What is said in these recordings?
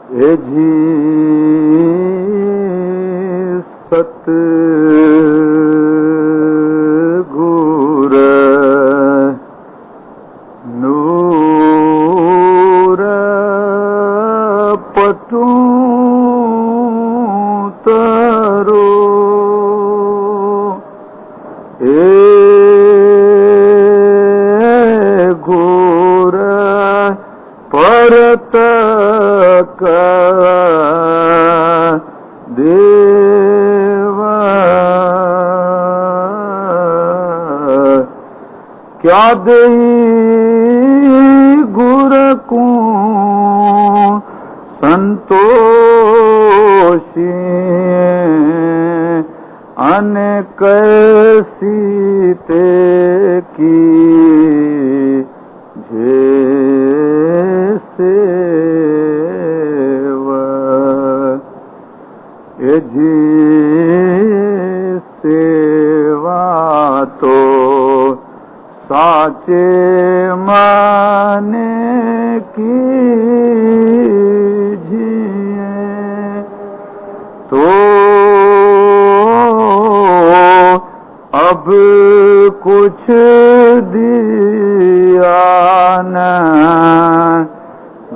اے جی ست گور نور پتو ترو اے گور پرت دیوا کیا دئی گر کو سنتوشی ان کیسی تے کی جی سیوا تو ساچے مانے کی جیے تو اب کچھ دیا نہ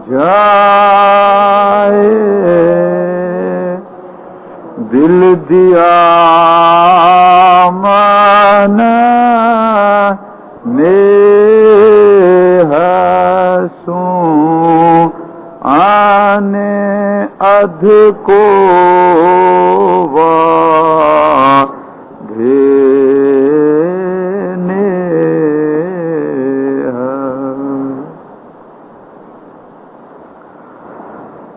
جائے دل دیا من ہسوں آنے ادھ کو دھینے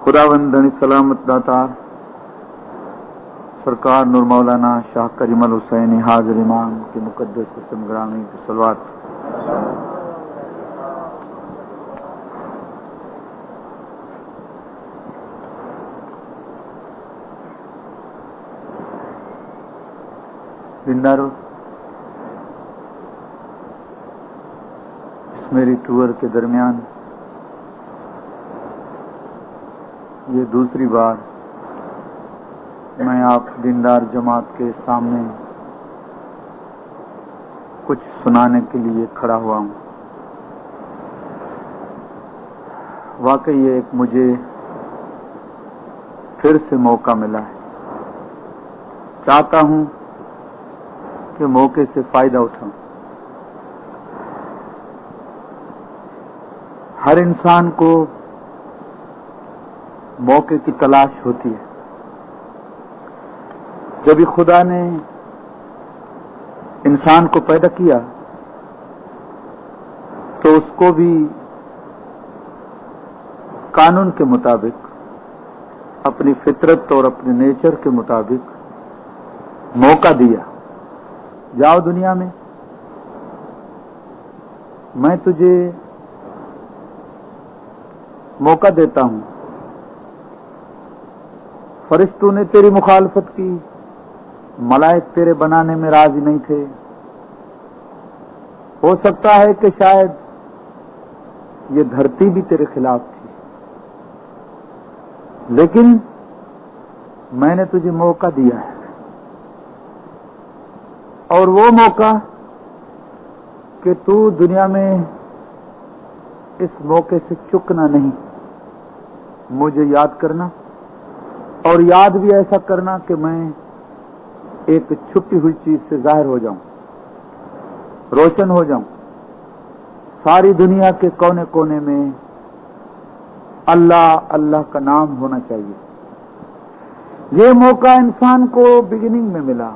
خداوند سلامت داتا سرکار نور مولانا شاہ کریم الحسینی حاضر امام کی مقدس اسم گرامی کی صلوات. دیندارو، اس میری ٹور کے درمیان یہ دوسری بار میں آپ دیندار جماعت کے سامنے کچھ سنانے کے لیے کھڑا ہوا ہوں. واقعی یہ ایک مجھے پھر سے موقع ملا ہے. چاہتا ہوں کہ موقع سے فائدہ اٹھاؤں. ہر انسان کو موقع کی تلاش ہوتی ہے. جب خدا نے انسان کو پیدا کیا تو اس کو بھی قانون کے مطابق، اپنی فطرت اور اپنے نیچر کے مطابق موقع دیا. جاؤ دنیا میں تجھے موقع دیتا ہوں. فرشتوں نے تیری مخالفت کی، ملائک تیرے بنانے میں راضی نہیں تھے. ہو سکتا ہے کہ شاید یہ دھرتی بھی تیرے خلاف تھی، لیکن میں نے تجھے موقع دیا ہے. اور وہ موقع کہ تو دنیا میں اس موقع سے چکنا نہیں، مجھے یاد کرنا، اور یاد بھی ایسا کرنا کہ میں ایک چھپی ہوئی چیز سے ظاہر ہو جاؤں، روشن ہو جاؤں. ساری دنیا کے کونے کونے میں اللہ اللہ کا نام ہونا چاہیے. یہ موقع انسان کو بگننگ میں ملا،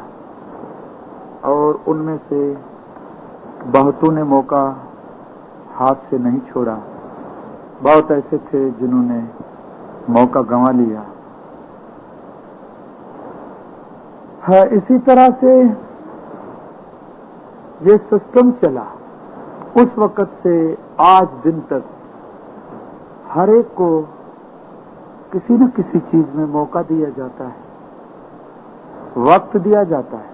اور ان میں سے بہتوں نے موقع ہاتھ سے نہیں چھوڑا. بہت ایسے تھے جنہوں نے موقع گنوا لیا. اسی طرح سے یہ سسٹم چلا. اس وقت سے آج دن تک ہر ایک کو کسی نہ کسی چیز میں موقع دیا جاتا ہے، وقت دیا جاتا ہے،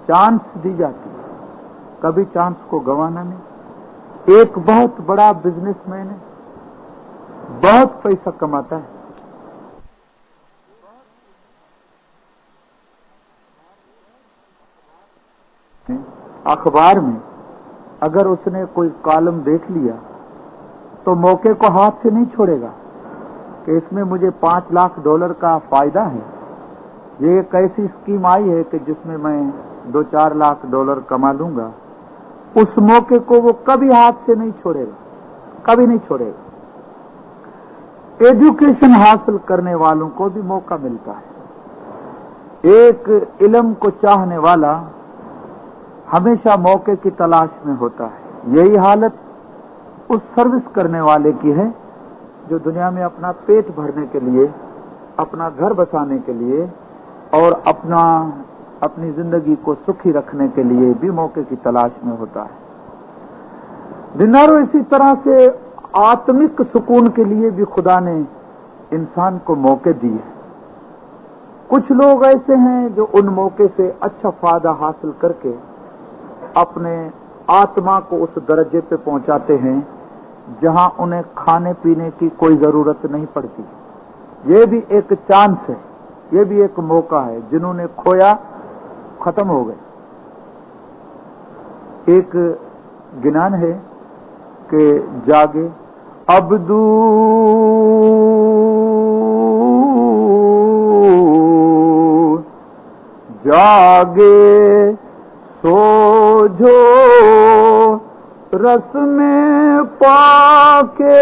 چانس دی جاتی ہے. کبھی چانس کو گنوانا نہیں. ایک بہت بڑا بزنس مین ہے، بہت پیسہ کماتا ہے، अखबार में अगर उसने कोई कॉलम देख लिया तो मौके को हाथ से नहीं छोड़ेगा कि इसमें मुझे $5 लाख का फायदा है। ये एक ऐसी स्कीम आई है कि जिसमें मैं $2-4 लाख कमा लूंगा। उस मौके को वो कभी हाथ से नहीं छोड़ेगा, कभी नहीं छोड़ेगा। एजुकेशन हासिल करने वालों को भी मौका मिलता है। एक इल्म को चाहने वाला हमेशा मौके की तलाश में होता है। यही हालत उस सर्विस करने वाले की है जो दुनिया में अपना पेट भरने के लिए, अपना घर बसाने के लिए और अपनी जिंदगी को सुखी रखने के लिए भी मौके की तलाश में होता है। दिनारों इसी तरह से आत्मिक सुकून के लिए भी खुदा ने इंसान को मौके दिए। कुछ लोग ऐसे हैं जो उन मौके से अच्छा फायदा हासिल करके अपने आत्मा को उस दर्जे पे पहुंचाते हैं जहां उन्हें खाने पीने की कोई जरूरत नहीं पड़ती। ये भी एक चांस है, ये भी एक मौका है। जिन्होंने खोया खत्म हो गए। एक गिनान है कि जागे अब्दू जागे सोझो रस में पाके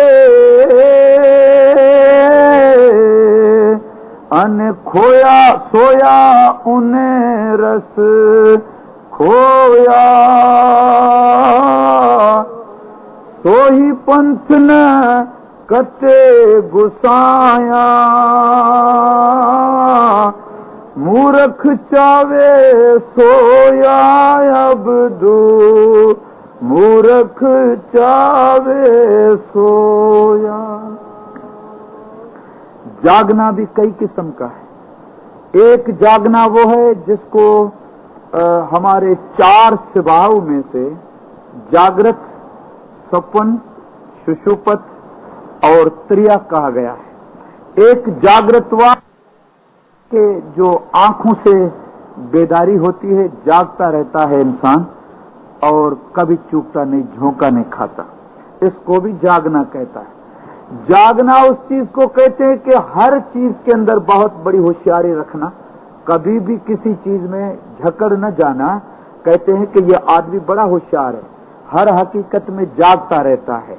अन खोया सोया उन्हें रस खोया सोही पंथ न कटे गुसाया मूर्ख चावे सोया अब्दू मूर्ख चावे सोया। जागना भी कई किस्म का है। एक जागना वो है जिसको हमारे 4 स्वभाव में से जागृत, स्वप्न, सुषुप्त और त्रिया कहा गया है। एक जागृतवा के जो आंखों से बेदारी होती है, जागता रहता है इंसान और कभी चूकता नहीं, झोंका नहीं खाता, इसको भी जागना कहता है। जागना उस चीज को कहते हैं कि हर चीज के अंदर बहुत बड़ी होशियारी रखना, कभी भी किसी चीज में झकड़ न जाना। कहते हैं कि ये आदमी बड़ा होशियार है, हर हकीकत में जागता रहता है।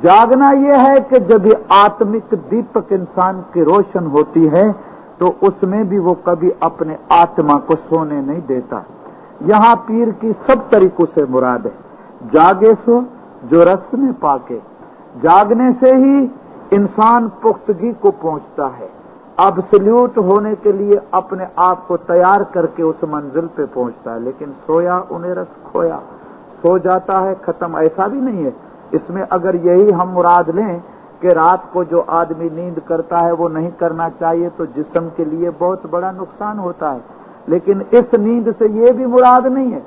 जागना यह है कि जब ये आत्मिक दीपक इंसान की रोशन होती है तो उसमें भी वो कभी अपने आत्मा को सोने नहीं देता। यहाँ पीर की सब तरीकों से मुराद है। जागे सो जो रस में पाके, जागने से ही इंसान पुख्तगी को पहुंचता है। अब्सोल्यूट होने के लिए अपने आप को तैयार करके उस मंजिल पे पहुंचता है। लेकिन सोया उन्हें रस खोया, सो जाता है, खत्म। ऐसा भी नहीं है। इसमें अगर यही हम मुराद लें कि रात को जो आदमी नींद करता है वो नहीं करना चाहिए तो जिस्म के लिए बहुत बड़ा नुकसान होता है। लेकिन इस नींद से ये भी मुराद नहीं है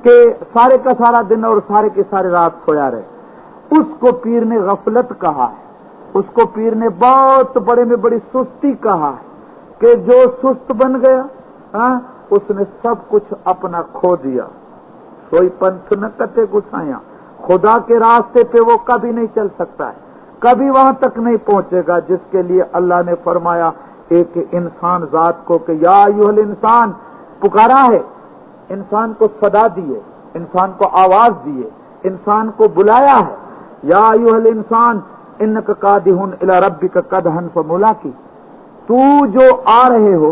कि सारे का सारा दिन और सारे की सारी रात सोया रहे। उसको पीर ने गफलत कहा है, उसको पीर ने बहुत बड़े में बड़ी सुस्ती कहा है कि जो सुस्त बन गया उसने सब कुछ अपना खो दिया। सोई पंथ न कटे गुसाया, खुदा के रास्ते पे वो कभी नहीं चल सकता है, कभी वहां तक नहीं पहुंचेगा जिसके लिए अल्लाह ने फरमाया एक इंसान जात को कि या अय्युहल इंसान, पुकारा है, इंसान को सदा दिए, इंसान को आवाज दिए, इंसान को बुलाया है। या अय्युहल इंसान इन्नका कादिहुन इला रब्बिका कदहन फमुलाकी, तू जो आ रहे हो,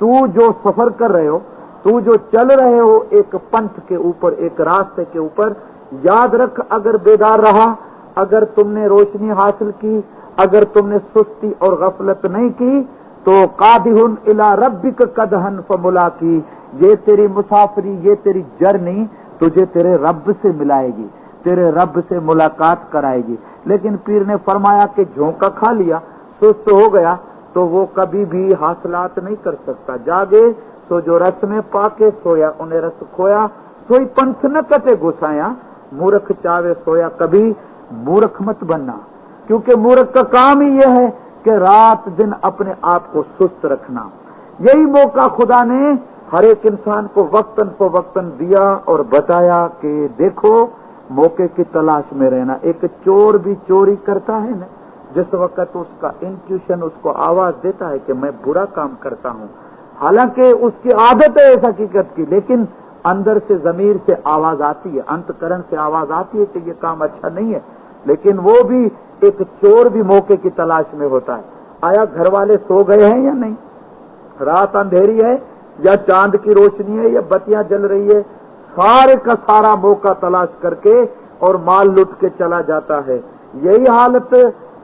तू जो सफर कर रहे हो, तू जो चल रहे हो एक पंथ के ऊपर, एक रास्ते के ऊपर, याद रख अगर बेदार रहा, अगर तुमने रोशनी हासिल की, अगर तुमने सुस्ती और गफलत नहीं की तो कादिहुन इला रब्बिका कदहन फमुलाकी, ये तेरी मुसाफरी, ये तेरी जर्नी तुझे तेरे रब से मिलाएगी, तेरे रब से मुलाकात कराएगी। लेकिन पीर ने फरमाया कि झोंका खा लिया, सुस्त हो गया तो वो कभी भी हासिलात नहीं कर सकता। जागे सो जो रस में पाके, सोया उन्हें रस खोया, सोई पंथ न कटे गुसाया, मूर्ख चावे सोया कभी मूर्ख मत बनना। क्योंकि मूर्ख का काम ही यह है कि रात दिन अपने आप को सुस्त रखना। यही मौका खुदा ने हर एक इंसान को वक्तन फवक्तन दिया और बताया कि देखो मौके की तलाश में रहना। एक चोर भी चोरी करता है ना, जिस वक्त उसका इंट्यूशन उसको आवाज देता है कि मैं बुरा काम करता हूं, हालांकि उसकी आदत है इस हकीकत की, लेकिन अंदर से जमीर से आवाज आती है, अंतकरण से आवाज आती है कि ये काम अच्छा नहीं है, लेकिन वो भी एक चोर भी मौके की तलाश में होता है। आया घर वाले सो गए हैं या नहीं, रात अंधेरी है या चांद की रोशनी है या बत्तियां जल रही है, सारे का सारा मौका तलाश करके और माल लुट के चला जाता है। यही हालत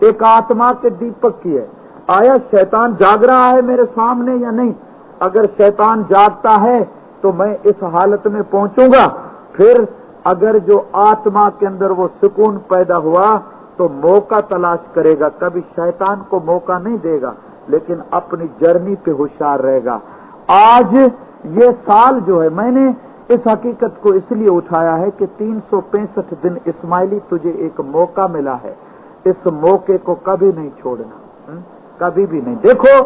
एक आत्मा के दीपक की है। आया शैतान जाग रहा है मेरे सामने या नहीं? अगर शैतान जागता है तो मैं इस हालत में पहुंचूंगा। फिर अगर जो आत्मा के अंदर वो सुकून पैदा हुआ तो मौका तलाश करेगा, कभी शैतान को मौका नहीं देगा, लेकिन अपनी जर्नी पे होशियार रहेगा। आज ये साल जो है, मैंने इस हकीकत को इसलिए उठाया है कि 365 दिन इस्माइली तुझे एक मौका मिला है, इस मौके को कभी नहीं छोड़ना, कभी भी नहीं। देखो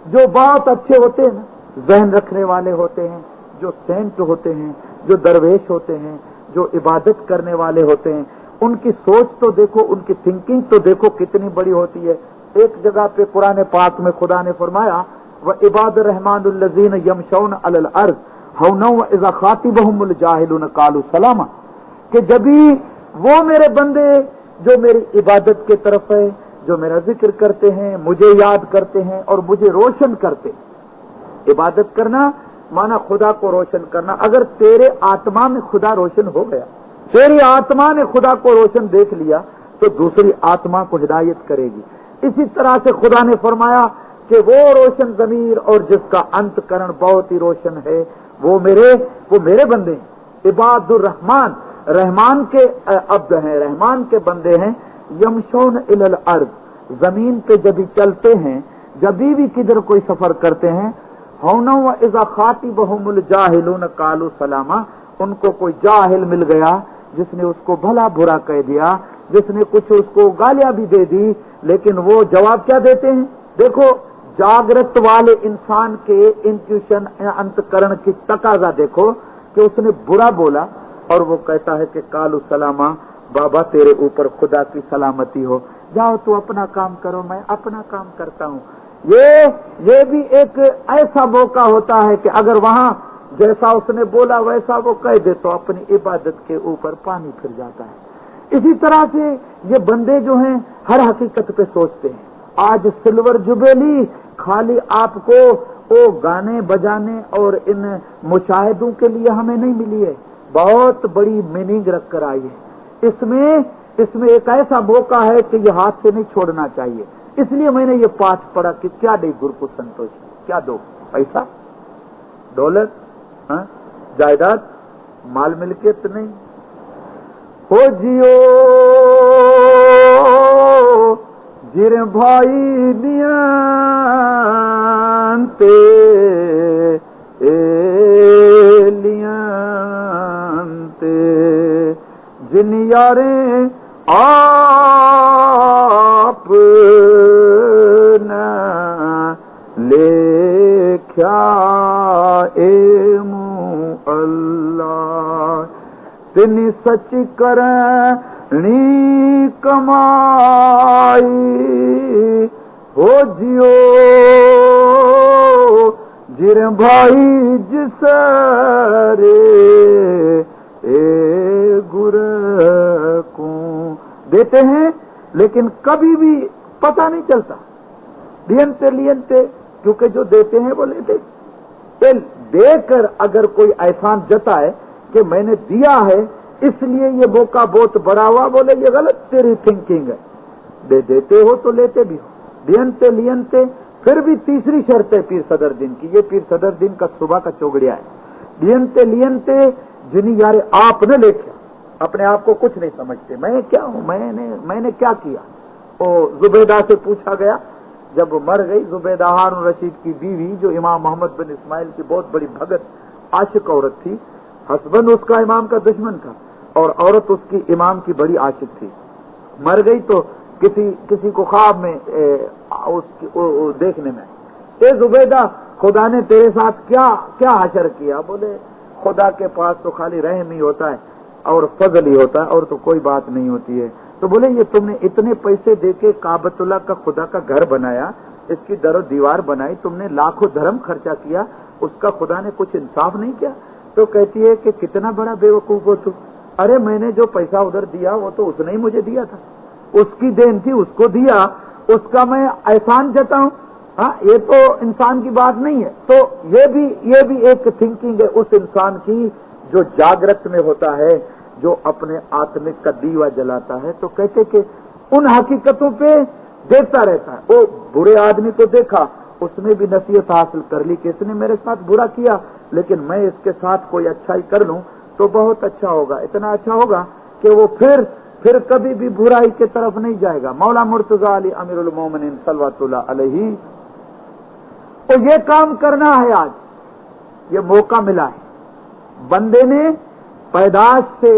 जो बहुत अच्छे होते हैं ना, जहन रखने वाले होते हैं, जो सेंट होते हैं, जो दरवेश होते हैं, जो इबादत करने वाले होते हैं, उनकी सोच तो देखो, उनकी थिंकिंग तो देखो कितनी बड़ी होती है। एक जगह पे कुरान पाक में खुदा ने फरमाया व इबाद रहमानुल्लज़ीन यमशौन अलल अर्ज़ हौनौ व इज़ा खातिबहुमुल जाहिलून कालू सलामा, कि जब भी वो मेरे बंदे जो मेरी इबादत के तरफ है, जो मेरा जिक्र करते हैं, मुझे याद करते हैं और मुझे रोशन करते हैं। इबादत करना माना खुदा को रोशन करना। अगर तेरे आत्मा में खुदा रोशन हो गया, तेरी आत्मा ने खुदा को रोशन देख लिया, तो दूसरी आत्मा को हिदायत करेगी। इसी तरह से खुदा ने फरमाया कि वो रोशन ज़मीर और जिसका अंतकरण बहुत ही रोशन है, वो मेरे बंदे हैं। इबादुर रहमान, रहमान के अब्द हैं, रहमान के बंदे हैं। यमशौन इलल अर्ज़, जमीन पे जब भी चलते हैं, जब भी किधर कोई सफर करते हैं, हौनौ व इज़ा खातिबहुमुल जाहिलून कालू सलामा, उनको कोई जाहिल मिल गया जिसने उसको भला बुरा कह दिया, जिसने कुछ उसको गालियां भी दे दी, लेकिन वो जवाब क्या देते हैं? देखो जागृत वाले इंसान के इंट्यूशन अंतकरण की तकाजा देखो कि उसने बुरा बोला और वो कहता है कि कालू सलामा, बाबा तेरे ऊपर खुदा की सलामती हो, जाओ तू अपना काम करो, मैं अपना काम करता हूं। ये भी एक ऐसा मौका होता है कि अगर वहां जैसा उसने बोला वैसा वो कह दे तो अपनी इबादत के ऊपर पानी फिर जाता है। इसी तरह से ये बंदे जो हैं हर हकीकत पे सोचते हैं। आज सिल्वर जुबेली खाली आपको वो गाने बजाने और इन मुशाहिदों के लिए हमें नहीं मिली है, बहुत बड़ी मीनिंग रख कर आई है। इसमें एक ऐसा मौका है कि ये हाथ से नहीं छोड़ना चाहिए। इसलिए मैंने ये पाठ पढ़ा कि क्या दे गुरु को संतोष, क्या दो? पैसा, दौलत, जायदाद, माल मिल्कियत नहीं। हो जियो जिर भाई नियंते लियंते जिन यारे आप न लेख्या अल्लाह तिन सच करनी कमाई हो जियो जिर भाई जिस रे ए गुर को देते हैं, लेकिन कभी भी पता नहीं चलता। लियंते क्योंकि जो देते हैं वो लेते। देकर अगर कोई एहसान जताए कि मैंने दिया है इसलिए ये मौका बहुत बड़ा हुआ, बोले ये गलत तेरी थिंकिंग है। दे देते हो तो लेते भी हो। लियंते फिर भी तीसरी शर्त है पीर सदर दिन की। ये पीर सदर दिन का सुबह का चौगड़िया है। लियंते जिन्हीं यारे आप न लेखे, अपने आप को कुछ नहीं समझते। मैं क्या हूं, मैंने क्या किया? वो जुबैदा से पूछा गया, जब मर गई जुबैदा हारून रशीद की बीवी, जो इमाम मोहम्मद बिन इस्माइल की बहुत बड़ी भगत आशिक औरत थी। हस्बैंड उसका इमाम का दुश्मन था और औरत उसकी इमाम की बड़ी आशिक थी। मर गई तो किसी को ख्वाब में उसकी देखने में, ए जुबैदा खुदा ने तेरे साथ क्या क्या हशर किया? बोले खुदा के पास तो खाली रहम ही होता है और फजल ही होता है और तो कोई बात नहीं होती है। तो बोले ये तुमने इतने पैसे देके काबतुल्लाह का खुदा का घर बनाया, इसकी दरो दीवार बनाई, तुमने लाखों धर्म खर्चा किया, उसका खुदा ने कुछ इंसाफ नहीं किया? तो कहती है कि कितना बड़ा बेवकूफ हो तू। अरे मैंने जो पैसा उधर दिया वो तो उसने ही मुझे दिया था, उसकी देन थी, उसको दिया, उसका मैं एहसान जताऊं? हाँ, ये तो इंसान की बात नहीं है। तो ये भी एक थिंकिंग है उस इंसान की जो जागृत में होता है, जो अपने आत्मिक का दीवा जलाता है। तो कहते कि उन हकीकतों पे देखता रहता है। वो बुरे आदमी को देखा, उसमें भी नसीहत हासिल कर ली कि इसने मेरे साथ बुरा किया, लेकिन मैं इसके साथ कोई अच्छाई कर लूं तो बहुत अच्छा होगा, इतना अच्छा होगा कि वो फिर कभी भी बुराई की तरफ नहीं जाएगा। मौला मुर्तजा अली अमीरुल मोमिनीन सल्लल्लाहु अलैहि, तो ये काम करना है। आज ये मौका मिला है, बंदे ने पैदाश से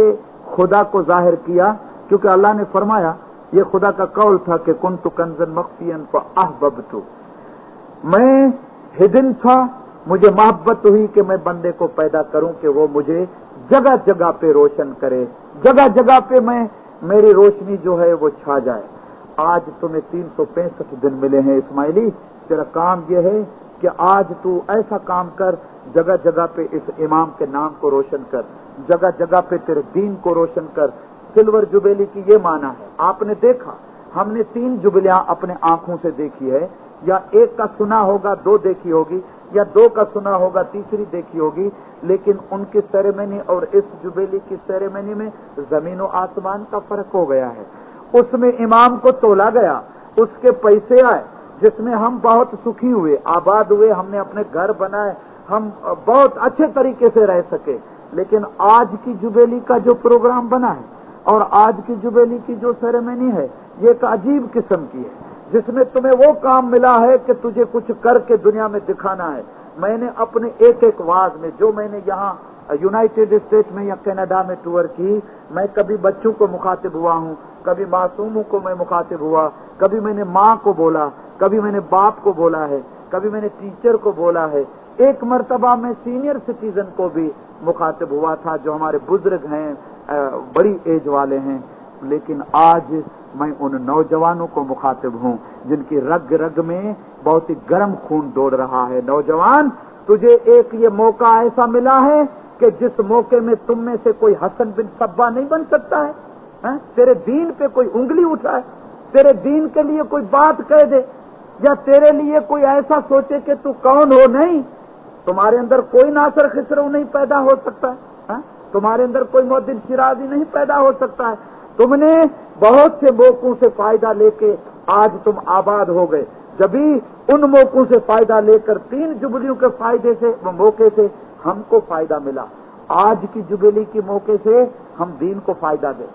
खुदा को जाहिर किया, क्योंकि अल्लाह ने फरमाया, ये खुदा का कौल था कि कुन्तु कंज़न मख्फियन फअहबब्तु, मैं हिडन था, मुझे मोहब्बत हुई कि मैं बंदे को पैदा करूं कि वो मुझे जगह जगह पे रोशन करे, जगह जगह पे मेरी रोशनी जो है वो छा जाए। आज तुम्हें 365 दिन मिले हैं इस्माइली, तेरा काम ये है कि आज तू ऐसा काम कर, जगह जगह पे इस इमाम के नाम को रोशन कर, जगह जगह पे तेरे दीन को रोशन कर। सिल्वर जुबेली की ये माना है, आपने देखा, हमने 3 जुबलियां अपने आंखों से देखी है, या एक का सुना होगा, 2 देखी होगी, या 2 का सुना होगा, तीसरी देखी होगी, लेकिन उनकी सेरेमनी और इस जुबेली की सेरेमनी में जमीन और आसमान का फर्क हो गया है। उसमें इमाम को तोला गया, उसके पैसे आए, जिसमें हम बहुत सुखी हुए, आबाद हुए, हमने अपने घर बनाए, हम बहुत अच्छे तरीके से रह सके। लेकिन आज की जुबेली का जो प्रोग्राम बना है और आज की जुबेली की जो सेरेमनी है, ये एक अजीब किस्म की है, जिसमें तुम्हें वो काम मिला है कि तुझे कुछ करके दुनिया में दिखाना है। मैंने अपने एक वाज में, जो मैंने यहाँ यूनाइटेड स्टेट में या कनाडा में टूर की, मैं कभी बच्चों को मुखातिब हुआ हूँ, कभी मासूमों को मैं मुखातिब हुआ, कभी मैंने माँ को बोला, कभी मैंने बाप को बोला है, कभी मैंने टीचर को बोला है, एक मर्तबा में सीनियर सिटीजन को भी मुखातिब हुआ था, जो हमारे बुजुर्ग हैं, बड़ी एज वाले हैं। लेकिन आज मैं उन नौजवानों को मुखातिब हूँ जिनकी रग रग में बहुत ही गर्म खून दौड़ रहा है। नौजवान, तुझे एक ये मौका ऐसा मिला है कि जिस मौके में तुम में से कोई हसन बिन सब्बा नहीं बन सकता है, तेरे दीन पे कोई उंगली उठाए, तेरे दीन के लिए कोई बात कह दे, या तेरे लिए कोई ऐसा सोचे कि तू कौन हो। नहीं, तुम्हारे अंदर कोई नासर खिसरो नहीं पैदा हो सकता है, तुम्हारे अंदर कोई मुअद्दिन शिराजी नहीं पैदा हो सकता है। तुमने बहुत से मौकों से फायदा लेके आज तुम आबाद हो गए। जब भी उन मौकों से फायदा लेकर 3 जुबलियों के फायदे से, मौके से हमको फायदा मिला। आज की जुबली की मौके से हम दीन को फायदा दें,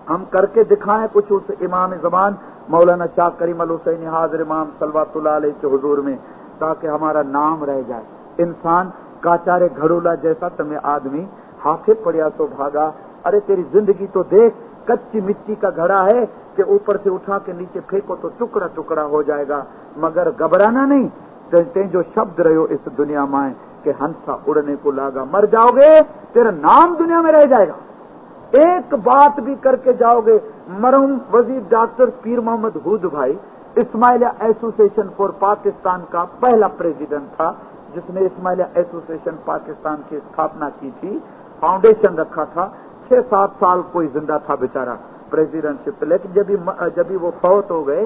हम करके दिखाएं कुछ उस इमाम ज़मान मौलाना शाह करीम अल हुसैनी हाज़िर इमाम सल्लल्लाहु अलैहि के हुजूर में, ताकि हमारा नाम रह जाए। इंसान काचारे घड़ोला जैसा तुम्हें आदमी हाथे पड़िया तो भागा। अरे तेरी जिंदगी तो देख, कच्ची मिट्टी का घड़ा है कि ऊपर से उठा के नीचे फेंको तो टुकड़ा टुकड़ा हो जाएगा, मगर घबराना नहीं। ते जो शब्द रहो इस दुनिया में कि हंसा उड़ने को लागा, मर जाओगे, तेरा नाम दुनिया में रह जाएगा। एक बात भी करके जाओगे। मरहूम वजीर डॉक्टर पीर मोहम्मद हुद भाई इस्माइलिया एसोसिएशन फॉर पाकिस्तान का पहला प्रेसिडेंट था, जिसने इस्माइलिया एसोसिएशन पाकिस्तान की स्थापना की थी, फाउंडेशन रखा था। 6-7 साल कोई जिंदा था बेचारा प्रेसिडेंटशिप। लेकिन जब वो फौत हो गए,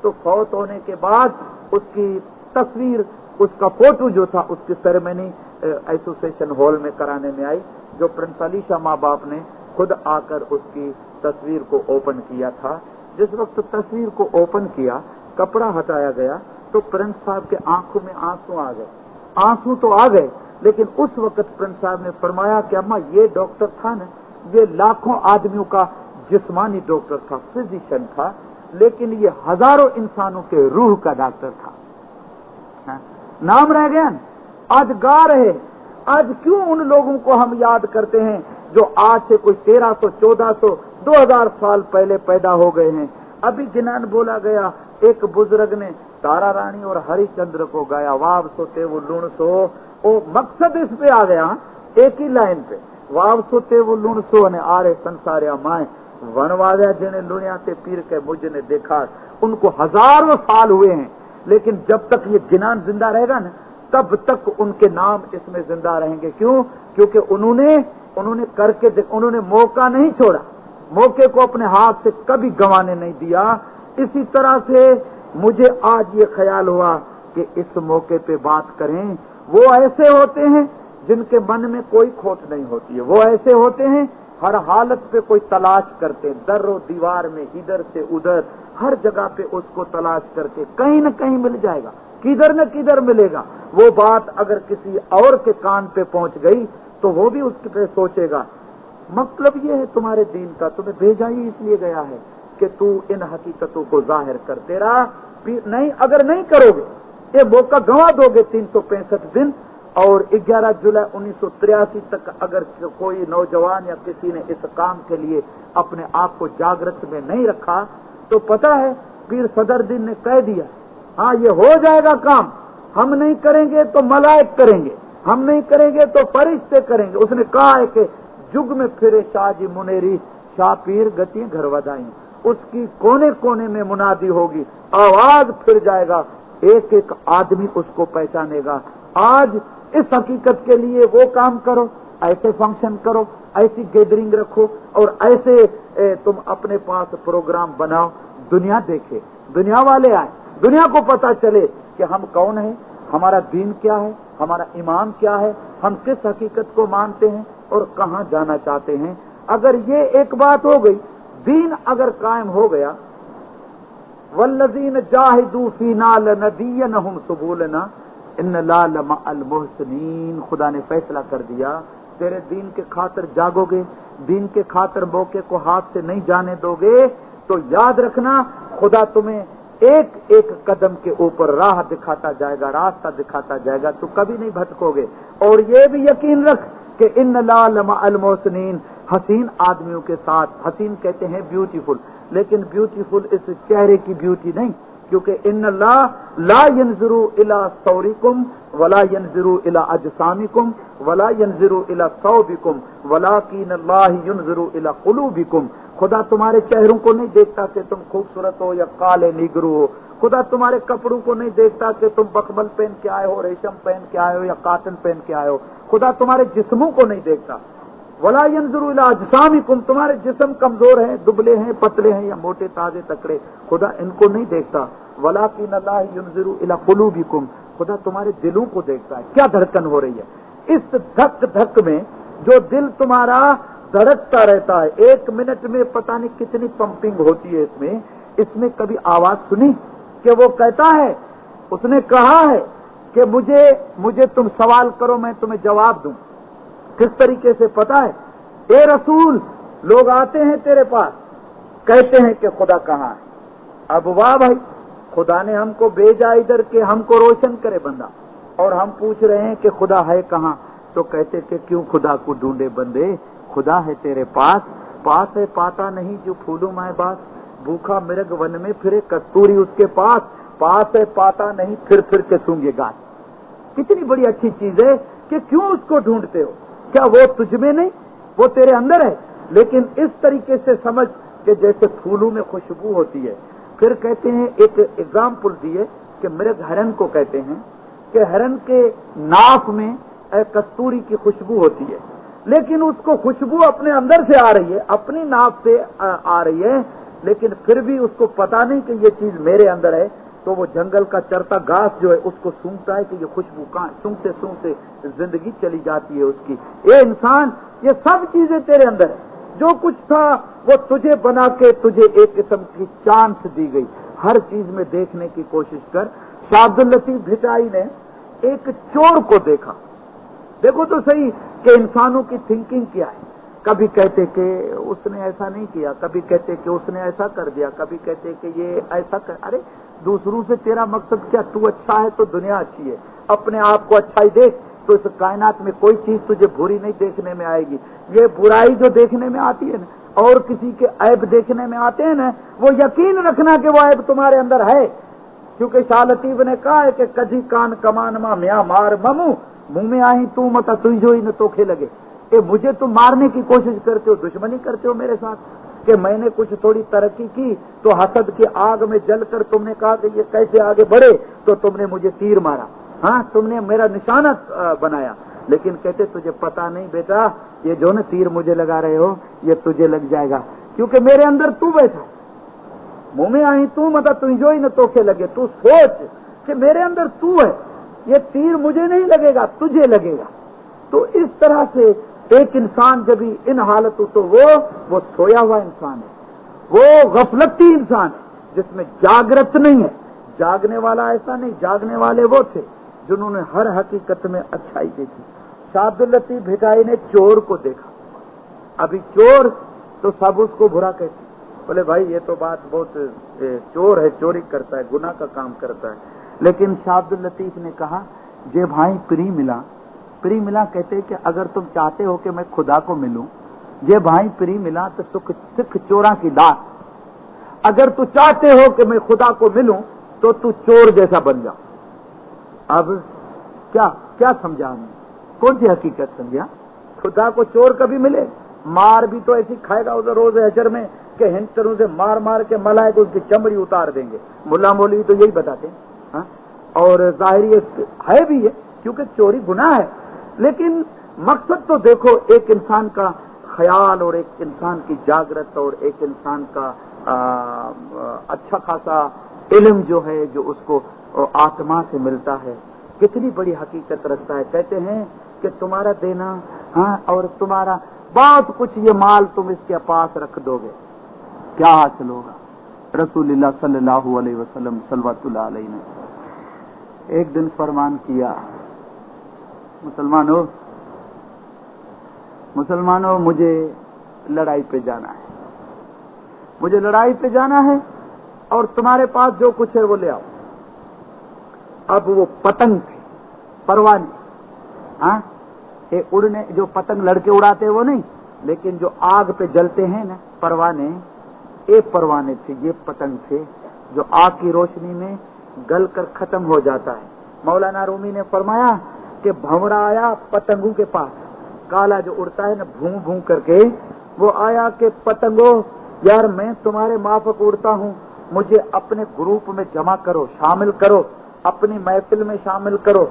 तो फौत होने के बाद उसकी तस्वीर, उसका फोटो जो था, उसकी सेरेमनी एसोसिएशन हॉल में कराने में आई, जो प्रिंस अली शाह माँ बाप ने खुद आकर उसकी तस्वीर को ओपन किया था। जिस वक्त तस्वीर को ओपन किया, कपड़ा हटाया गया, तो प्रिंस साहब के आंखों में आंसू आ गए। आंसू तो आ गए, लेकिन उस वक्त प्रिंस साहब ने फरमाया कि अम्मा, ये डॉक्टर था ना, ये लाखों आदमियों का जिस्मानी डॉक्टर था, फिजिशियन था, लेकिन ये हजारों इंसानों के रूह का डॉक्टर था। नाम रह गया न? आज गा रहे। आज क्यों उन लोगों को हम याद करते हैं जो आज से कोई 1300, 1400, 2000 साल पहले पैदा हो गए हैं। अभी जिनान बोला गया, एक बुजुर्ग ने तारा रानी और हरिश्चंद्र को गाया, वाव सोते वो लुण सो। वो मकसद इस पे आ गया एक ही लाइन पे, वाव सोते वो लुण सो ने आरे संसारिया माए वनवाद्या जिन्हें लुणिया ते पीर के मुझने देखा। उनको हजारों साल हुए हैं, लेकिन जब तक ये गिनान जिंदा रहेगा ना, तब तक उनके नाम इसमें जिंदा रहेंगे। क्यों? क्योंकि उन्होंने करके उन्होंने मौका नहीं छोड़ा, मौके को अपने हाथ से कभी गंवाने नहीं दिया। इसी तरह से मुझे आज ये ख्याल हुआ कि इस मौके पे बात करें। वो ऐसे होते हैं जिनके मन में कोई खोट नहीं होती है, वो ऐसे होते हैं हर हालत पे कोई तलाश करते हैं, दर्रो दीवार में इधर से उधर हर जगह पे उसको तलाश करके कहीं न कहीं मिल जाएगा, किधर न किधर मिलेगा। वो बात अगर किसी और के कान पे पहुंच गई तो वो भी उसके पे सोचेगा। मतलब ये है तुम्हारे दीन का, तुम्हें भेजा ही इसलिए गया है कि तू इन हकीकतों को जाहिर कर। तेरा नहीं, अगर नहीं करोगे ये मौका गंवा दोगे 365 दिन। और 11 जुलाई 1983 तक अगर कोई नौजवान या किसी ने इस काम के लिए अपने आप को जागृत में नहीं रखा तो पता है पीर सदरुद्दीन ने कह दिया, हाँ ये हो जाएगा काम, हम नहीं करेंगे तो मलाइक करेंगे, हम नहीं करेंगे तो फरिश्ते करेंगे। उसने कहा है कि जुग में फिरे शाहजी मुनेरी, शाह पीर गति घर वधाई। उसकी कोने कोने में मुनादी होगी, आवाज फिर जाएगा, एक एक आदमी उसको पहचानेगा। आज इस हकीकत के लिए वो काम करो, ऐसे फंक्शन करो, ऐसी गैदरिंग रखो और ऐसे तुम अपने पास प्रोग्राम बनाओ, दुनिया देखे, दुनिया वाले आए, दुनिया को पता चले कि हम कौन हैं, हमारा दीन क्या है, हमारा ईमान क्या है, हम किस हकीकत को मानते हैं और कहां जाना चाहते हैं। अगर ये एक बात हो गई, दीन अगर कायम हो गया, वल्लज़ीन जाहिदू फीना लनदियनहुम सुबुलना इन्नल्लाह लमअल मुहसिनीन। खुदा ने फैसला कर दिया, तेरे दीन के खातिर जागोगे, दीन के खातिर मौके को हाथ से नहीं जाने दोगे तो याद रखना खुदा तुम्हें एक एक कदम के ऊपर राह दिखाता जाएगा, रास्ता दिखाता जाएगा, तो कभी नहीं भटकोगे। और ये भी यकीन रख कि इन्नल्लाह लमअल मुहसिनीन, हसीन आदमियों के साथ, हसीन कहते हैं ब्यूटीफुल, लेकिन ब्यूटीफुल इस चेहरे की ब्यूटी नहीं, क्योंकि इन्नल्लाह ला यंजुरु इला सौरिकुम वला यंजुरु इला अजसामिकुम वला यंजुरु इला सौबिकुम वलाकिन्नल्लाह यंजुरु इला कुलूबिकुम। खुदा तुम्हारे चेहरों को नहीं देखता कि तुम खूबसूरत हो या काले निगरू हो, खुदा तुम्हारे कपड़ों को नहीं देखता कि तुम बकमल पहन के आए हो, रेशम पहन के आए हो या काटन पहन के आए हो, खुदा तुम्हारे जिस्मों को नहीं देखता। वला यंजुरु इला अजसामिकुम, तुम्हारे जिस्म कमजोर हैं, दुबले हैं, पतले हैं या मोटे ताजे तकड़े, खुदा इनको नहीं देखता। वलाकिन्नल्लाह यंजुरु इला कुलूबिकुम, खुदा तुम्हारे दिलों को देखता है, क्या धड़कन हो रही है। इस धक धक में जो दिल तुम्हारा धड़कता रहता है, 1 मिनट में पता नहीं कितनी पंपिंग होती है इसमें कभी आवाज सुनी कि वो कहता है, उसने कहा है कि मुझे तुम सवाल करो मैं तुम्हें जवाब दूं। किस तरीके से पता है? ए रसूल, लोग आते हैं तेरे पास, कहते हैं कि खुदा कहाँ है। अब वाह भाई, खुदा ने हमको भेजा इधर के हमको रोशन करे बंदा, और हम पूछ रहे हैं कि खुदा है कहाँ, तो कहते कि क्यों खुदा को ढूंढे बंदे, खुदा है तेरे पास, पास है पाता नहीं जो फूलों माए बास, भूखा मृग वन में फिरे कस्तूरी उसके पास, पास है पाता नहीं फिर के सूंघे घास। कितनी बड़ी अच्छी चीज है कि क्यों उसको ढूंढते हो, क्या वो तुझ में नहीं, वो तेरे अंदर है। लेकिन इस तरीके से समझ कि जैसे फूलों में खुशबू होती है। फिर कहते हैं, एक एग्जाम्पल दिए कि मृग हरन को कहते हैं कि हरन के नाक में कस्तूरी की खुशबू होती है, लेकिन उसको खुशबू अपने अंदर से आ रही है, अपनी नाक से आ रही है, लेकिन फिर भी उसको पता नहीं कि ये चीज मेरे अंदर है। तो वो जंगल का चरता घास जो है उसको सूंघता है कि ये खुशबू कहाँ, सूंघते सूंघते जिंदगी चली जाती है उसकी। ये इंसान, ये सब चीजें तेरे अंदर है, जो कुछ था वो तुझे बना के तुझे एक किस्म की चांस दी गई, हर चीज में देखने की कोशिश कर। शाह अब्दुल लतीफ भिटाई ने एक चोर को देखा, देखो तो सही कि इंसानों की थिंकिंग क्या है। कभी कहते कि उसने ऐसा नहीं किया, कभी कहते कि उसने ऐसा कर दिया, कभी कहते कि ये ऐसा कर। अरे दूसरों से तेरा मकसद क्या? तू अच्छा है तो दुनिया अच्छी है, अपने आप को अच्छा ही देख, तो इस कायनात में कोई चीज तुझे बुरी नहीं देखने में आएगी। ये बुराई जो देखने में आती है ना, और किसी के ऐब देखने में आते हैं ना, वो यकीन रखना कि वो ऐब तुम्हारे अंदर है। क्योंकि शाह लतीफ ने कहा है कि कजी कान कमान मा म्या मार ममू, मुंह में आई तू मत सुईजो ही न तोखे लगे। कि मुझे तुम मारने की कोशिश करते हो, दुश्मनी करते हो मेरे साथ, कि मैंने कुछ थोड़ी तरक्की की तो हसद की आग में जलकर तुमने कहा कि ये कैसे आगे बढ़े, तो तुमने मुझे तीर मारा, हाँ तुमने मेरा निशाना बनाया। लेकिन कहते तुझे पता नहीं बेटा, ये जो न तीर मुझे लगा रहे हो ये तुझे लग जाएगा, क्योंकि मेरे अंदर तू बैठा। मुंह में आई तू मत तुझ जो ही न तोखे लगे। तू सोच कि मेरे अंदर तू है, ये तीर मुझे नहीं लगेगा तुझे लगेगा। तो इस तरह से एक इंसान जब इन हालतों, तो वो सोया हुआ इंसान है, वो गफलती इंसान है जिसमें जागृत नहीं है। जागने वाला ऐसा नहीं, जागने वाले वो थे जिन्होंने हर हकीकत में अच्छाई देखी। शाह अब्दुल लतीफ भिटाई ने चोर को देखा। अभी चोर तो सब उसको बुरा कहते, बोले भाई ये तो बात बहुत, चोर है, चोरी करता है, गुनाह का काम करता है। लेकिन शाह अब्दुल लतीफ ने कहा जे भाई प्री मिला, प्री मिला कहते कि अगर तुम चाहते हो कि मैं खुदा को मिलूं, जे भाई प्री मिला तो सुख सिख चोरा की दात। अगर तू चाहते हो कि मैं खुदा को मिलूं तो तू चोर जैसा बन जा। अब क्या क्या समझा हमने, कौन सी हकीकत समझा? खुदा को चोर कभी मिले? मार भी तो ऐसी खाएगा उधर रोज हजर में कि हिंसरों से मार मार के मलाए को उसकी चमड़ी उतार देंगे। मुल्ला मौलवी तो यही बताते हैं, हाँ? और जाहिर है भी है क्योंकि चोरी गुनाह है। लेकिन मकसद तो देखो, एक इंसान का ख्याल और एक इंसान की जागृत और एक इंसान का अच्छा खासा इल्म जो है, जो उसको आत्मा से मिलता है, कितनी बड़ी हकीकत रखता है। कहते हैं कि तुम्हारा देना, हाँ, और तुम्हारा बहुत कुछ ये माल तुम इसके पास रख दोगे, क्या हासिल होगा? रसूलुल्लाह सल्लल्लाहु अलैहि वसल्लम सल्लल्लाहु अलैहि ने एक दिन फरमान किया, मुसलमानों मुझे लड़ाई पे जाना है, मुझे लड़ाई पे जाना है और तुम्हारे पास जो कुछ है वो ले आओ। अब वो पतंग थे, परवाने, हाँ, ये उड़ने जो पतंग लड़के उड़ाते हैं वो नहीं, लेकिन जो आग पे जलते हैं ना परवाने, ये परवाने थे, ये पतंग थे जो आग की रोशनी में गल कर खत्म हो जाता है। मौलाना रूमी ने फरमाया कि भंवरा आया पतंगों के पास, काला जो उड़ता है ना भूं भूं करके, वो आया कि पतंगो यार मैं तुम्हारे माफक उड़ता हूँ, मुझे अपने ग्रुप में जमा करो, शामिल करो, अपनी महफिल में शामिल करो।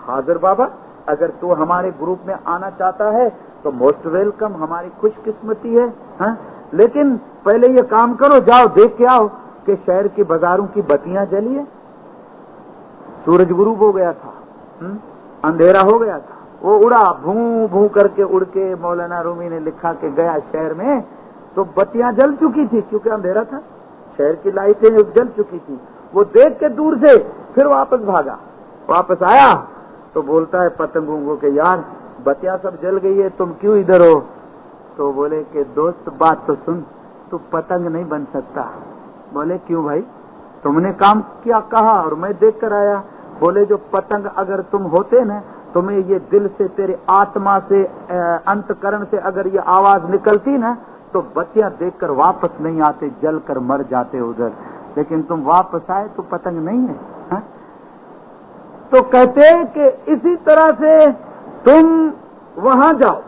हाजिर बाबा, अगर तू हमारे ग्रुप में आना चाहता है तो मोस्ट वेलकम, हमारी खुशकिस्मती है, हाँ? लेकिन पहले ये काम करो, जाओ देख के आओ कि शहर की बाजारों की बत्तियां जली है। सूरज गुरूब हो गया था, अंधेरा हो गया था, वो उड़ा भूं भूं करके उड़ के, मौलाना रूमी ने लिखा कि गया शहर में तो बत्तियां जल चुकी थी क्योंकि अंधेरा था, शहर की लाइटें जल चुकी थी। वो देख के दूर से फिर वापस भागा, वापस आया तो बोलता है पतंगों को कि यार बत्तियां सब जल गई है, तुम क्यों इधर हो? तो बोले कि दोस्त बात तो सुन, तू पतंग नहीं बन सकता। बोले क्यों भाई? तुमने काम क्या कहा और मैं देख कर आया। बोले जो पतंग अगर तुम होते ना, तुम्हें ये दिल से, तेरे आत्मा से, अंतकरण से अगर ये आवाज निकलती ना, तो बत्तियां देखकर वापस नहीं आते, जल कर मर जाते उधर। लेकिन तुम वापस आए तो पतंग नहीं है, हा? तो कहते कि इसी तरह से तुम वहां जाओ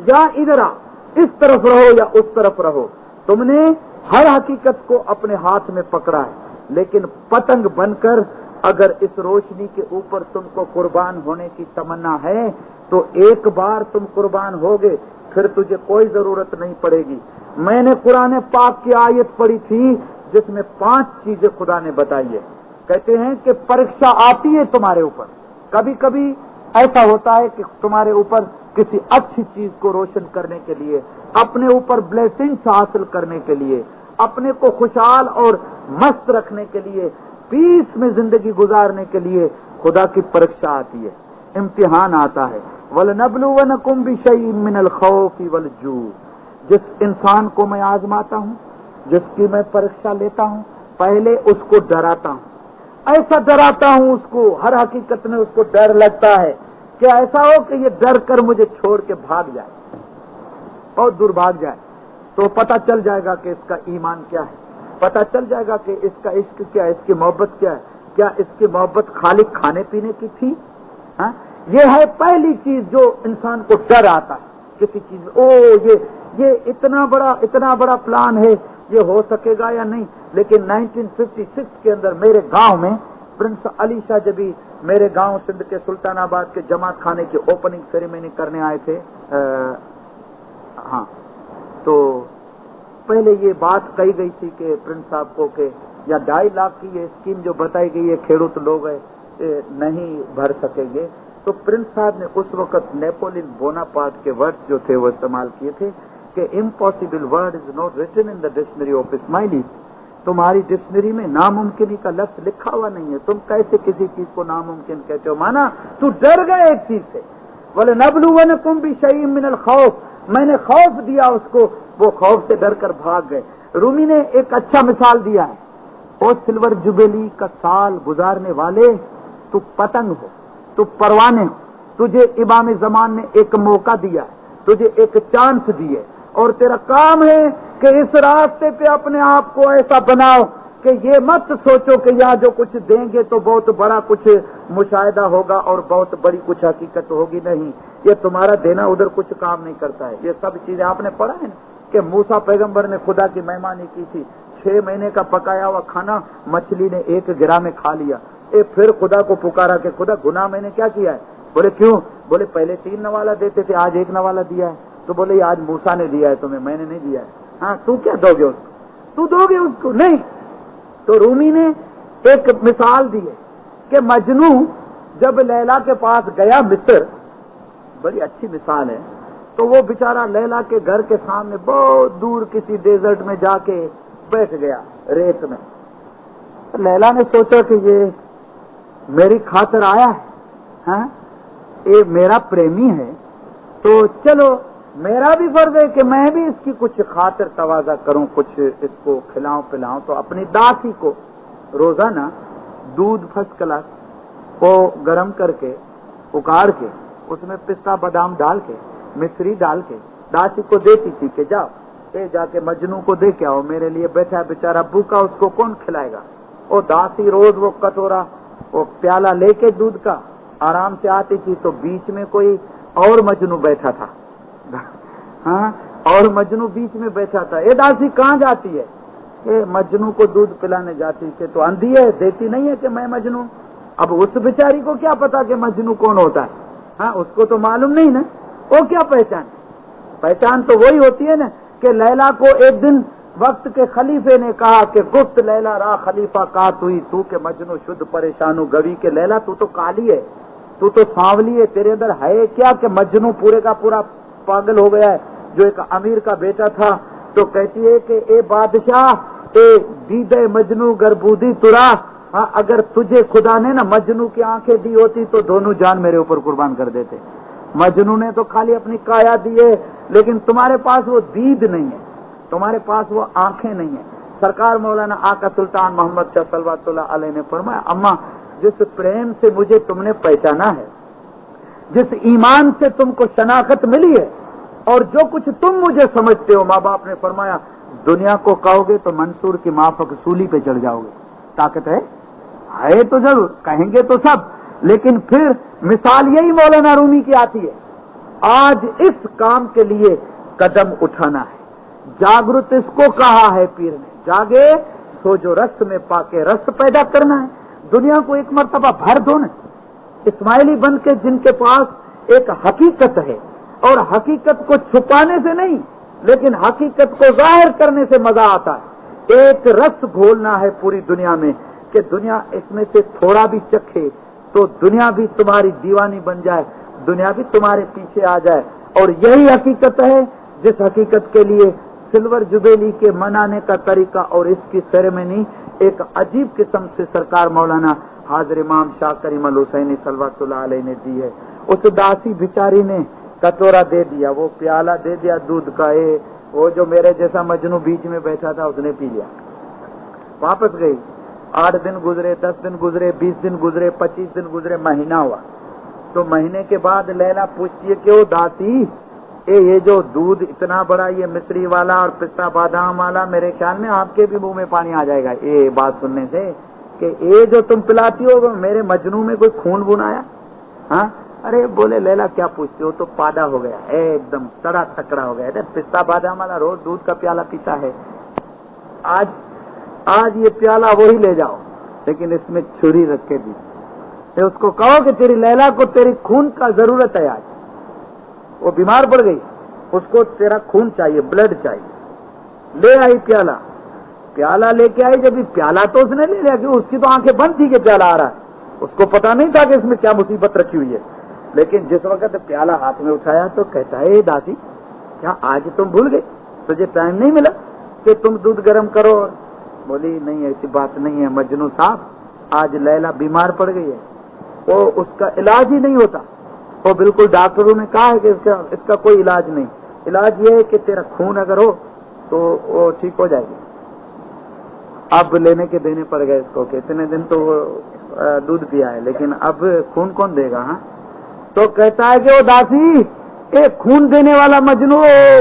या इधर आओ, इस तरफ रहो या उस तरफ रहो, तुमने हर हकीकत को अपने हाथ में पकड़ा है। लेकिन पतंग बनकर अगर इस रोशनी के ऊपर तुमको कुर्बान होने की तमन्ना है तो एक बार तुम कुर्बान होगे, फिर तुझे कोई जरूरत नहीं पड़ेगी। मैंने कुरान पाक की आयत पढ़ी थी जिसमें 5 चीजें खुदा ने बताई है। कहते हैं कि परीक्षा आती है तुम्हारे ऊपर, कभी कभी ऐसा होता है कि तुम्हारे ऊपर किसी अच्छी चीज को रोशन करने के लिए, अपने ऊपर ब्लेसिंग्स हासिल करने के लिए, अपने को खुशहाल और मस्त रखने के लिए, पीस में जिंदगी गुजारने के लिए खुदा की परीक्षा आती है, इम्तिहान आता है। वलनबलुवनकुम बिशैइन मिनल खौफि वल जू, जिस इंसान को मैं आजमाता हूँ, जिसकी मैं परीक्षा लेता हूँ, पहले उसको डराता हूँ, ऐसा डराता हूँ उसको, हर हकीकत में उसको डर लगता है कि ऐसा हो कि ये डर कर मुझे छोड़ के भाग जाए, बहुत दूर भाग जाए, तो पता चल जाएगा कि इसका ईमान क्या है। پتہ چل جائے گا کہ اس کا عشق کیا ہے، اس کی محبت کیا ہے، کیا اس کی محبت خالی کھانے پینے کی تھی؟ ہاں، یہ ہے پہلی چیز جو انسان کو ڈر آتا ہے کسی چیز میں، یہ اتنا بڑا پلان ہے، یہ ہو سکے گا یا نہیں۔ لیکن 1956 کے اندر میرے گاؤں میں پرنس علی شاہ جبی میرے گاؤں سندھ کے سلطان آباد کے جماعت خانے کی اوپننگ سیریمنی کرنے آئے تھے، ہاں، تو پہلے یہ بات کہی گئی تھی کہ پرنس صاحب کو کہ یا 2.5 لاکھ کی یہ اسکیم جو بتائی گئی ہے کھیڑوت لوگ نہیں بھر سکیں گے، تو پرنس صاحب نے اس وقت نیپولین بوناپارٹ کے ورڈ جو تھے وہ استعمال کیے تھے کہ impossible word is not written in the dictionary of Ismaili, تمہاری ڈکشنری میں ناممکنی کا لفظ لکھا ہوا نہیں ہے، تم کیسے کسی چیز کو ناممکن کہتے ہو؟ مانا تو ڈر گئے ایک چیز سے، وَلَنَبْلُوَنَّكُمْ بِشَيْءٍ مِّنَ الْخَوْفِ، میں نے خوف دیا اس کو، وہ خوف سے ڈر کر بھاگ گئے۔ رومی نے ایک اچھا مثال دیا ہے، او سلور جوبلی کا سال گزارنے والے، تو پتنگ ہو، تو پروانے ہو، تجھے امام زمان نے ایک موقع دیا ہے، تجھے ایک چانس دیے، اور تیرا کام ہے کہ اس راستے پہ اپنے آپ کو ایسا بناؤ کہ یہ مت سوچو کہ یہاں جو کچھ دیں گے تو بہت بڑا کچھ مشاہدہ ہوگا اور بہت بڑی کچھ حقیقت ہوگی، نہیں، یہ تمہارا دینا ادھر کچھ کام نہیں کرتا ہے۔ یہ سب چیزیں آپ نے پڑھا ہے نا کہ موسیٰ پیغمبر نے خدا کی مہمانی کی تھی، 6 مہینے کا پکایا ہوا کھانا مچھلی نے 1 گرا میں کھا لیا، پھر خدا کو پکارا کہ خدا گناہ میں نے کیا کیا ہے؟ بولے کیوں؟ بولے پہلے 3 نوالا دیتے تھے، آج 1 نوالا دیا ہے، تو بولے یہ آج موسیٰ نے دیا ہے تمہیں، میں نے نہیں دیا ہے، ہاں تو کیا دو گے اس کو؟ تو دو گے اس کو نہیں۔ تو رومی نے ایک مثال دی ہے کہ مجنو جب لیلا کے پاس گیا مصر، بڑی اچھی مثال ہے، تو وہ بیچارہ لیلا کے گھر کے سامنے بہت دور کسی ڈیزرٹ میں جا کے بیٹھ گیا ریت میں۔ لیلا نے سوچا کہ یہ میری خاطر آیا ہے، ہاں یہ میرا پریمی ہے، تو چلو میرا بھی فرض ہے کہ میں بھی اس کی کچھ خاطر تواضع کروں، کچھ اس کو کھلاؤں پلاؤں۔ تو اپنی داسی کو روزانہ دودھ فرسٹ کلاس کو گرم کر کے اکاڑ کے اس میں پستہ بادام ڈال کے مصری ڈال کے داسی کو دیتی تھی کہ جاؤ جا کے مجنو کو دے کے آؤ، میرے لیے بیٹھا ہے بیچارہ بھوکا، اس کو کون کھلائے گا؟ وہ داسی روز وہ کٹورا وہ پیالہ لے کے دودھ کا آرام سے آتی تھی، تو بیچ میں کوئی اور مجنو بیٹھا تھا، ہاں، اور مجنو بیچ میں بیٹھا تھا۔ یہ داسی کہاں جاتی ہے؟ یہ مجنو کو دودھ پلانے جاتی کہ تو اندھی ہے، دیتی نہیں ہے کہ میں مجنو۔ اب اس بیچاری کو کیا پتا کہ مجنو کون ہوتا ہے؟ ہاں، اس کو تو معلوم نہیں نا، وہ کیا پہچان تو وہی ہوتی ہے نا کہ لیلا کو ایک دن وقت کے خلیفے نے کہا کہ گفت لیلا را خلیفہ کا توئی تو کہ مجنو شد پریشانو گوی کہ لیلا تو کالی ہے، تو سانولی ہے، تیرے اندر ہے کیا کہ مجنو پورے کا پورا پاگل ہو گیا ہے، جو ایک امیر کا بیٹا تھا۔ تو کہتی ہے کہ اے بادشاہ، اے دیدے مجنو گربودی ترا، ہاں اگر تجھے خدا نے نا مجنو کی آنکھیں دی ہوتی تو دونوں جان میرے اوپر قربان کر دیتے۔ مجنو نے تو خالی اپنی کایا دی ہے، لیکن تمہارے پاس وہ دید نہیں ہے، تمہارے پاس وہ آنکھیں نہیں ہیں۔ سرکار مولانا آقا سلطان محمد شاہ صلوات اللہ علیہ نے فرمایا، اماں جس پریم سے مجھے تم نے پہچانا ہے، جس ایمان سے تم کو شناخت ملی ہے، اور جو کچھ تم مجھے سمجھتے ہو، ماں باپ نے فرمایا دنیا کو کہو گے تو منصور کی مافک سولی پہ چڑھ جاؤ گے، طاقت ہے تو ضرور کہیں گے تو سب، لیکن پھر مثال یہی مولانا رومی کی آتی ہے۔ آج اس کام کے لیے قدم اٹھانا ہے، جاگرت اس کو کہا ہے پیر نے، جاگے سو جو رس میں پا کے رس پیدا کرنا ہے۔ دنیا کو ایک مرتبہ بھر دو نا اسماعیلی بن کے، جن کے پاس ایک حقیقت ہے، اور حقیقت کو چھپانے سے نہیں لیکن حقیقت کو ظاہر کرنے سے مزہ آتا ہے۔ ایک رس گھولنا ہے پوری دنیا میں کہ دنیا اس میں سے تھوڑا بھی چکھے تو دنیا بھی تمہاری دیوانی بن جائے، دنیا بھی تمہارے پیچھے آ جائے۔ اور یہی حقیقت ہے جس حقیقت کے لیے سلور جوبیلی کے منانے کا طریقہ اور اس کی سیریمنی ایک عجیب قسم سے سرکار مولانا حاضر امام شاہ کریم الحسینی صلوات اللہ علیہ نے دی ہے۔ اس داسی بیچاری نے کٹورا دے دیا، وہ پیالہ دے دیا دودھ کا، وہ جو میرے جیسا مجنو بیچ میں بیٹھا تھا اس نے پی لیا، واپس گئی۔ 8 دن گزرے، 10 دن گزرے، 20 دن گزرے، 25 دن گزرے، مہینہ ہوا۔ تو مہینے کے بعد لیلا پوچھتی ہے کہ وہ داسی یہ جو دودھ اتنا بڑا، یہ مصری والا اور پستہ بادام والا، میرے خیال میں آپ کے بھی منہ میں پانی آ جائے گا یہ بات سننے سے کہ یہ جو تم پلاتی ہو میرے مجنوں میں کوئی خون بون آیا؟ ہاں ارے بولے لیلا کیا پوچھتے ہو، تو پادا ہو گیا ایک دم سڑا تکڑا ہو گیا. پستہ بادام والا روز دودھ کا پیالہ پیتا ہے، آج یہ پیالہ وہی لے جاؤ لیکن اس میں چھری رکھ کے دی. اس کو کہو کہ تیری لیلا کو تیری خون کا ضرورت ہے، آج وہ بیمار پڑ گئی، اس کو تیرا خون چاہیے، بلڈ چاہیے. لے آئی پیالہ لے کے آئی. جب یہ پیالہ تو اس نے لے لیا کہ اس کی تو آنکھیں بند تھی کہ پیالہ آ رہا ہے، اس کو پتا نہیں تھا کہ اس میں کیا مصیبت رکھی ہوئی ہے. لیکن جس وقت پیالہ ہاتھ میں اٹھایا تو کہتا ہے داسی کیا آج تم بھول گئے، تجھے ٹائم نہیں ملا کہ تم دودھ گرم کرو؟ بولی نہیں ایسی بات نہیں ہے مجنوں صاحب، آج لیلا بیمار پڑ گئی ہے، وہ اس کا علاج ہی نہیں ہوتا. وہ بالکل ڈاکٹروں نے کہا ہے کہ اس کا کوئی علاج نہیں، علاج یہ ہے کہ تیرا خون اگر ہو تو وہ ٹھیک ہو جائے گی. اب لینے کے دینے پڑ گئے اس کو کہ اتنے دن تو وہ دودھ پیا ہے لیکن اب خون کون دے گا؟ ہاں تو کہتا ہے کہ وہ داسی ایک خون دینے والا مجنوں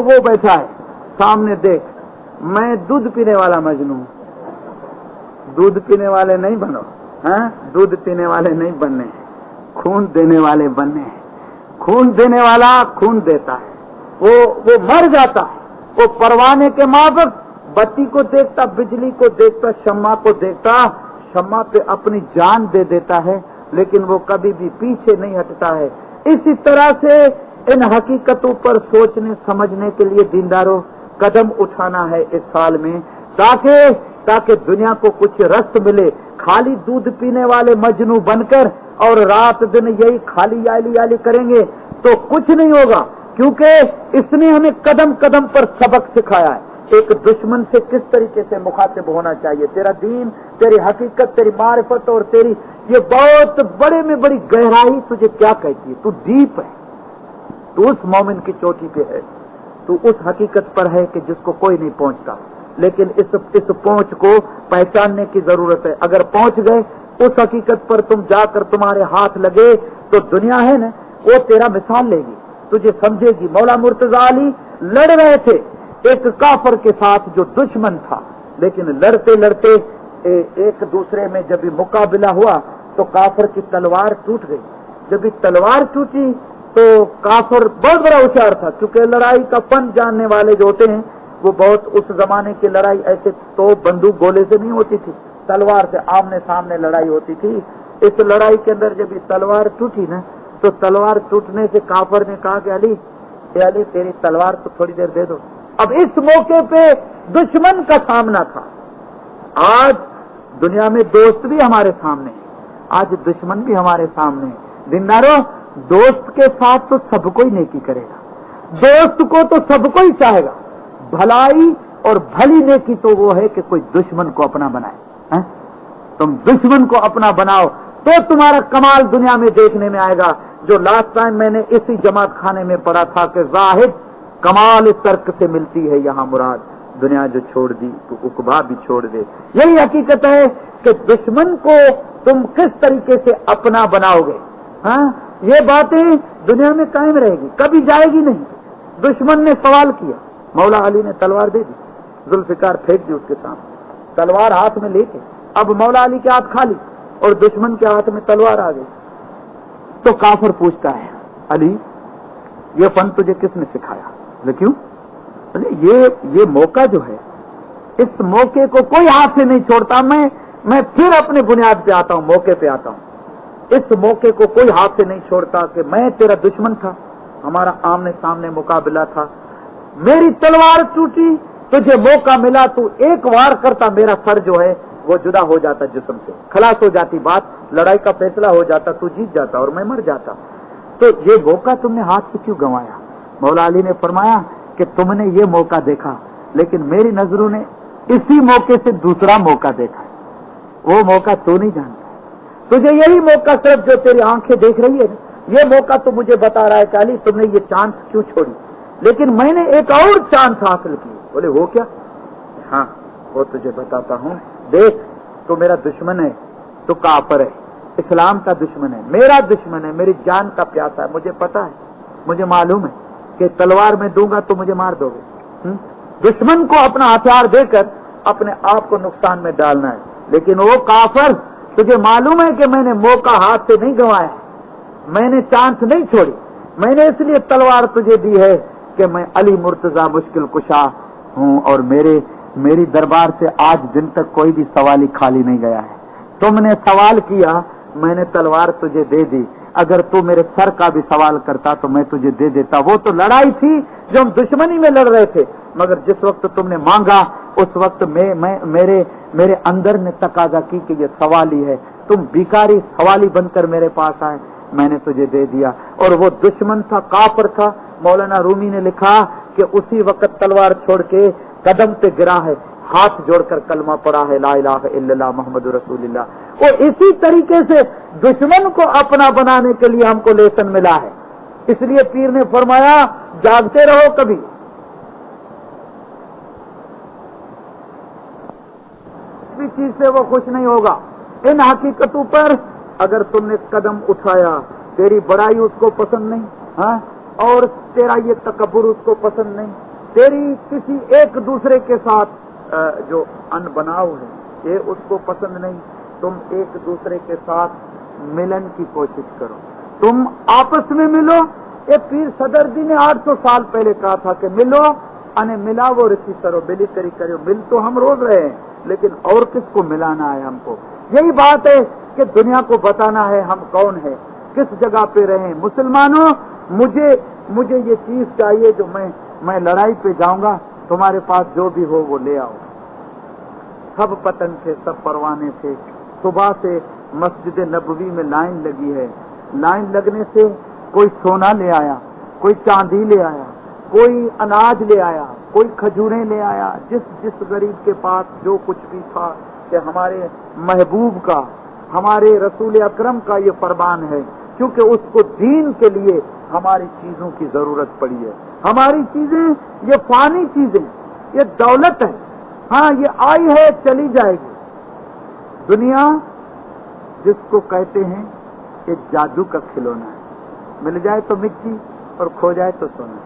وہ بیٹھا ہے سامنے، دیکھ میں دودھ پینے والا مجنوں. دودھ پینے والے نہیں بنو، ہاں دودھ پینے والے نہیں بننے، خون دینے والے بننے. خون دینے والا خون دیتا ہے، وہ مر جاتا ہے، وہ پروانے کے مابق بتی کو دیکھتا، بجلی کو دیکھتا، شمع کو دیکھتا، شمع پہ اپنی جان دے دیتا ہے لیکن وہ کبھی بھی پیچھے نہیں ہٹتا ہے. اسی طرح سے ان حقیقتوں پر سوچنے سمجھنے کے لیے دینداروں قدم اٹھانا ہے اس سال میں، تاکہ دنیا کو کچھ رس ملے. خالی دودھ پینے والے مجنوں بن کر اور رات دن یہی خالی یالی کریں گے تو کچھ نہیں ہوگا، کیونکہ اس نے ہمیں قدم قدم پر سبق سکھایا ہے ایک دشمن سے کس طریقے سے مخاطب ہونا چاہیے. تیرا دین، تیری حقیقت، تیری معرفت اور تیری یہ بہت بڑے میں بڑی گہرائی تجھے کیا کہتی ہے. تو ڈیپ ہے، تو اس مومن کی چوٹی پہ ہے، تو اس حقیقت پر ہے کہ جس کو کوئی نہیں پہنچتا. لیکن اس پہنچ کو پہچاننے کی ضرورت ہے. اگر پہنچ گئے اس حقیقت پر تم جا کر تمہارے ہاتھ لگے تو دنیا ہے نا وہ تیرا مثال لے گی، تجھے سمجھے گی. مولا مرتضی علی لڑ رہے تھے ایک کافر کے ساتھ جو دشمن تھا، لیکن لڑتے لڑتے ایک دوسرے میں جب مقابلہ ہوا تو کافر کی تلوار ٹوٹ گئی. جب تلوار ٹوٹی تو کافر بہت بڑا ہوشیار تھا، چونکہ لڑائی کا فن جاننے والے جو ہوتے ہیں وہ بہت، اس زمانے کی لڑائی ایسے تو بندوق گولے سے نہیں ہوتی تھی، تلوار سے آمنے سامنے لڑائی ہوتی تھی. اس لڑائی کے اندر جب یہ تلوار ٹوٹی نا تو تلوار ٹوٹنے سے کافر نے کہا کہ علی تیری تلوار تو تھوڑی دیر دے دو. اب اس موقع پہ دشمن کا سامنا تھا. آج دنیا میں دوست بھی ہمارے سامنے ہیں، آج دشمن بھی ہمارے سامنے ہیں. دینداروں دوست کے ساتھ تو سب کوئی نیکی کرے گا، دوست کو تو سب کوئی چاہے گا. بھلائی اور بھلی نیکی تو وہ ہے کہ کوئی دشمن کو اپنا بنائے. تم دشمن کو اپنا بناؤ تو تمہارا کمال دنیا میں دیکھنے میں آئے گا. جو لاسٹ ٹائم میں نے اسی جماعت خانے میں پڑھا تھا کہ زاہد کمال ترک سے ملتی ہے یہاں مراد، دنیا جو چھوڑ دی تو عقبا بھی چھوڑ دے. یہی حقیقت ہے کہ دشمن کو تم کس طریقے سے اپنا بناؤ گے. ہاں یہ باتیں دنیا میں قائم رہے گی، کبھی جائے گی نہیں. دشمن نے سوال کیا، مولا علی نے تلوار دے دی، ذوالفقار پھینک دی اس کے سامنے، تلوار ہاتھ میں لے کے. اب مولا علی کے ہاتھ خالی اور دشمن کے ہاتھ میں تلوار آ گئی. تو کافر پوچھتا ہے علی یہ فن تجھے کس نے سکھایا؟ کیوں؟ یہ موقع جو ہے اس موقع کو کوئی ہاتھ سے نہیں چھوڑتا. میں پھر اپنے بنیاد پہ آتا ہوں، موقع پہ آتا ہوں. اس موقع کو کوئی ہاتھ سے نہیں چھوڑتا کہ میں تیرا دشمن تھا، ہمارا آمنے سامنے مقابلہ تھا، میری تلوار ٹوٹی، تجھے موقع ملا، تو ایک وار کرتا میرا سر جو ہے وہ جدا ہو جاتا جسم سے، خلاص ہو جاتی بات، لڑائی کا فیصلہ ہو جاتا، تو جیت جاتا اور میں مر جاتا. تو یہ موقع تم نے ہاتھ سے کیوں گنوایا؟ مولا علی نے فرمایا کہ تم نے یہ موقع دیکھا لیکن میری نظروں نے اسی موقع سے دوسرا موقع دیکھا. وہ موقع تو نہیں جانتا، تجھے یہی موقع صرف جو تیری آنکھیں دیکھ رہی ہے یہ موقع تو مجھے بتا رہا ہے کہ علی تم نے یہ چانس کیوں چھوڑی، لیکن میں نے ایک اور چانس حاصل کی. بولے وہ کیا؟ ہاں وہ تجھے بتاتا ہوں. دیکھ تو میرا دشمن ہے، تو کافر ہے، اسلام کا دشمن ہے، میرا دشمن ہے، میری جان کا پیاسا ہے، مجھے پتا ہے، مجھے معلوم ہے. کہ تلوار میں دوں گا تو مجھے مار دو گے؟ دشمن کو اپنا ہتھیار دے کر اپنے آپ کو نقصان میں ڈالنا ہے. لیکن وہ کافر، تجھے معلوم ہے کہ میں نے موقع ہاتھ سے نہیں گنوایا، میں نے چانس نہیں چھوڑی، میں نے اس لیے تلوار تجھے دی ہے کہ میں علی مرتضی مشکل کشا ہوں، اور میری دربار سے آج دن تک کوئی بھی سوالی خالی نہیں گیا ہے. تم نے سوال کیا، میں نے تلوار تجھے دے دی. اگر تو میرے سر کا بھی سوال کرتا تو میں تجھے دے دیتا. وہ تو لڑائی تھی جو ہم دشمنی میں لڑ رہے تھے، مگر جس وقت تم نے مانگا اس وقت میرے اندر نے تقاضا کی کہ یہ سوالی ہے. تم بیکاری سوالی بن کر میرے پاس آئے، میں نے تجھے دے دیا. اور وہ دشمن تھا، کافر تھا. مولانا رومی نے لکھا کہ اسی وقت تلوار چھوڑ کے قدم پہ گرا ہے، ہاتھ جوڑ کر کلمہ پڑھا ہے، لا الہ الا اللہ محمد رسول اللہ. وہ اسی طریقے سے دشمن کو اپنا بنانے کے لیے ہم کو لیسن ملا ہے. اس لیے پیر نے فرمایا جاگتے رہو، کبھی کسی چیز سے وہ خوش نہیں ہوگا. ان حقیقتوں پر اگر تم نے قدم اٹھایا، تیری بڑائی اس کو پسند نہیں، ہاں، اور تیرا یہ تکبر اس کو پسند نہیں، تیری کسی ایک دوسرے کے ساتھ جو ان بناؤ ہے یہ اس کو پسند نہیں. تم ایک دوسرے کے ساتھ ملن کی کوشش کرو، تم آپس میں ملو. یہ پیر صدر جی نے 800 سال پہلے کہا تھا کہ ملو انے ملا وہ رسی کرو بلی کری کرو. مل تو ہم روز رہے ہیں، لیکن اور کس کو ملانا ہے ہم کو؟ یہی بات ہے کہ دنیا کو بتانا ہے ہم کون ہیں، کس جگہ پہ رہیں. مسلمانوں، مجھے یہ چیز چاہیے جو میں لڑائی پہ جاؤں گا، تمہارے پاس جو بھی ہو وہ لے آؤ. سب پتنگ تھے، سب پروانے تھے. صبح سے مسجد نبوی میں لائن لگی ہے. لائن لگنے سے کوئی سونا لے آیا، کوئی چاندی لے آیا، کوئی اناج لے آیا، کوئی کھجوریں لے آیا. جس غریب کے پاس جو کچھ بھی تھا، کہ ہمارے محبوب کا، ہمارے رسول اکرم کا یہ فرمان ہے، کیونکہ اس کو دین کے لیے ہماری چیزوں کی ضرورت پڑی ہے. ہماری چیزیں یہ فانی چیزیں، یہ دولت ہے، ہاں یہ آئی ہے چلی جائے گی. دنیا جس کو کہتے ہیں کہ جادو کا کھلونا ہے، مل جائے تو مٹی اور کھو جائے تو سونا.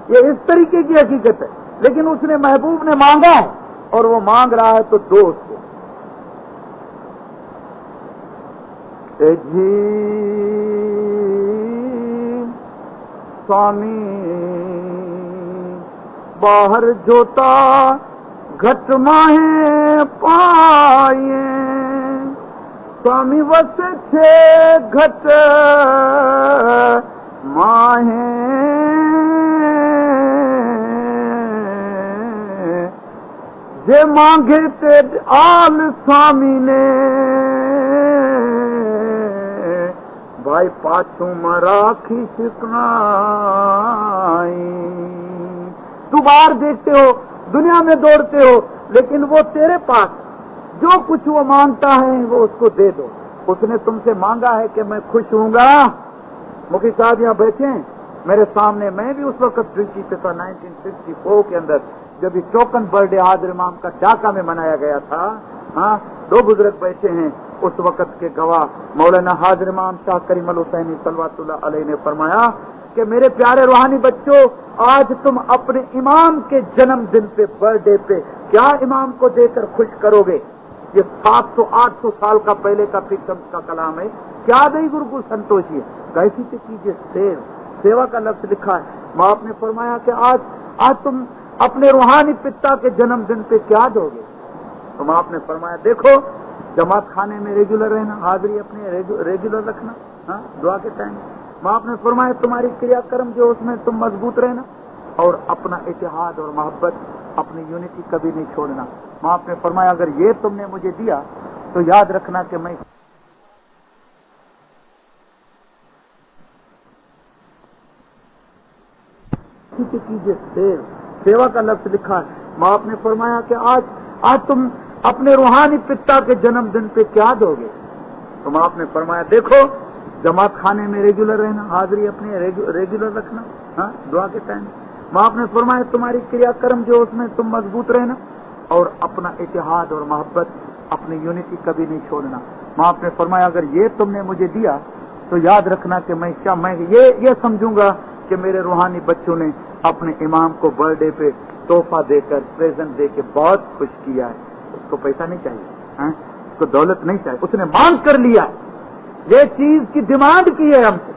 یہ اس طریقے کی حقیقت ہے. لیکن اس نے محبوب نے مانگا ہے، اور وہ مانگ رہا ہے تو دو اس کو. جی سوامی باہر جوتا گھٹ ماہیں پائے، سوامی وس چھے گھٹ ماہیں جے مانگے تے آل سوامی نے بھائی پاچھوں مراکھی شکنائی. تو باہر دیکھتے ہو، دنیا میں دوڑتے ہو، لیکن وہ تیرے پاس جو کچھ وہ مانگتا ہے وہ اس کو دے دو. اس نے تم سے مانگا ہے کہ میں خوش ہوں گا. مفتی صاحب یہاں بیٹھے ہیں میرے سامنے. میں بھی اس وقت ڈیوٹی پہ تھا 1964 کے اندر، جب یہ چوکن برتھ ڈے حاضر امام کا ڈھاکہ میں منایا گیا تھا. ہاں، دو بزرگ بیٹھے ہیں اس وقت کے گواہ. مولانا حاضر امام شاہ کریم الحسینی صلوات اللہ علیہ نے فرمایا کہ میرے پیارے روحانی بچوں، آج تم اپنے امام کے جنم دن پہ، برتھ ڈے پہ کیا امام کو دے کر خوش کرو گے؟ یہ 700-800 سال کا پہلے کا پیر شمس کا کلام ہے. کیا دئی گرگو سنتوشی ہے، کیسی سے کیجیے سیوا کا لفظ لکھا ہے. باپ نے فرمایا کہ آج تم اپنے روحانی پتا کے جنم دن پہ کیا دو گے؟ تو آپ نے فرمایا دیکھو، جماعت خانے میں ریگولر رہنا، حاضری اپنے ریگولر رکھنا، ہاں دعا کے ٹائم. آپ نے فرمایا تمہاری کریا کرم جو اس میں تم مضبوط رہنا، اور اپنا اتحاد اور محبت، اپنی یونٹی کبھی نہیں چھوڑنا. آپ نے فرمایا اگر یہ تم نے مجھے دیا تو یاد رکھنا کہ میں کیجیے سیوا کا لفظ لکھا ہے. آپ نے فرمایا کہ آج تم اپنے روحانی پتا کے جنم دن پہ کیا دو گے؟ تو آپ نے فرمایا دیکھو، جماعت خانے میں ریگولر رہنا، حاضری اپنے ریگولر رکھنا، ہاں دعا کے ٹائم. آپ نے فرمایا تمہاری کریا کرم جو اس میں تم مضبوط رہنا، اور اپنا اتحاد اور محبت، اپنی یونٹی کبھی نہیں چھوڑنا. آپ نے فرمایا اگر یہ تم نے مجھے دیا تو یاد رکھنا کہ میں یہ سمجھوں گا کہ میرے روحانی بچوں نے اپنے امام کو برتھ ڈے پہ تحفہ دے کر پریزنٹ دے کے بہت خوش کیا ہے. اس کو پیسہ نہیں چاہیے, اس کو دولت نہیں چاہیے, اس نے مانگ کر لیا, یہ چیز کی ڈیمانڈ کی ہے ہم سے,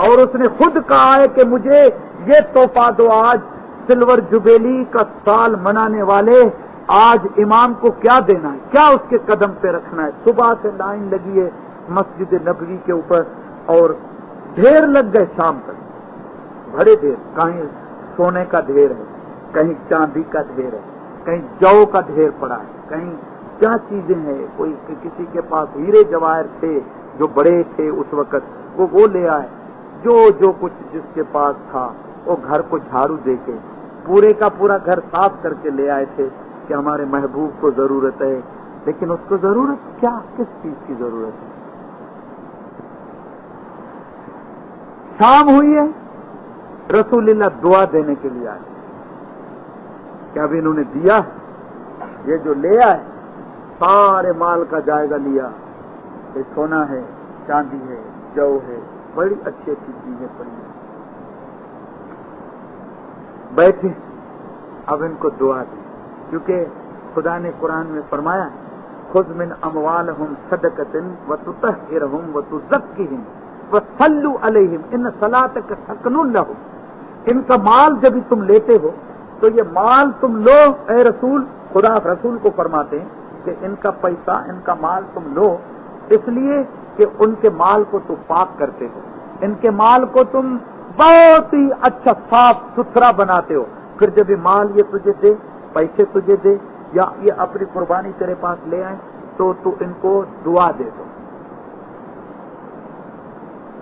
اور اس نے خود کہا ہے کہ مجھے یہ تحفہ دو. آج سلور جوبیلی کا سال منانے والے آج امام کو کیا دینا ہے, کیا اس کے قدم پہ رکھنا ہے. صبح سے لائن لگی ہے مسجد نبوی کے اوپر اور ڈھیر لگ گئے شام تک, بڑے ڈھیر, کہیں سونے کا ڈھیر ہے, کہیں چاندی کا ڈھیر ہے, کہیں جو کا ڈھیر پڑا ہے, کہیں کیا چیزیں ہیں, کوئی کسی کے پاس ہیرے جواہر تھے جو بڑے تھے اس وقت وہ لے آئے, جو کچھ جس کے پاس تھا وہ گھر کو جھاڑو دے کے پورے کا پورا گھر صاف کر کے لے آئے تھے کہ ہمارے محبوب کو ضرورت ہے. لیکن اس کو ضرورت کیا, کس چیز کی ضرورت ہے؟ شام ہوئی ہے, رسول اللہ دعا دینے کے لیے آئے. کیا ابھی انہوں نے دیا؟ یہ جو لے آئے سارے مال کا جائزہ لیا, یہ سونا ہے, چاندی ہے, جو ہے, بڑی اچھی اچھی چیزیں پڑی ہیں. بیٹھے, اب ان کو دعا دی, کیونکہ خدا نے قرآن میں فرمایا خذ من اموالہم صدقۃ وتطہرہم وتزکیہم وصلوا علیہم ان صلاتک سکن لہم. ان کا مال جب تم لیتے ہو تو یہ مال تم لو, اے رسول, خدا رسول کو فرماتے ہیں کہ ان کا پیسہ, ان کا مال تم لو اس لیے کہ ان کے مال کو تم پاک کرتے ہو, ان کے مال کو تم بہت ہی اچھا صاف ستھرا بناتے ہو. پھر جب یہ مال یہ تجھے دے, پیسے تجھے دے, یا یہ اپنی قربانی تیرے پاس لے آئیں تو ان کو دعا دے دو.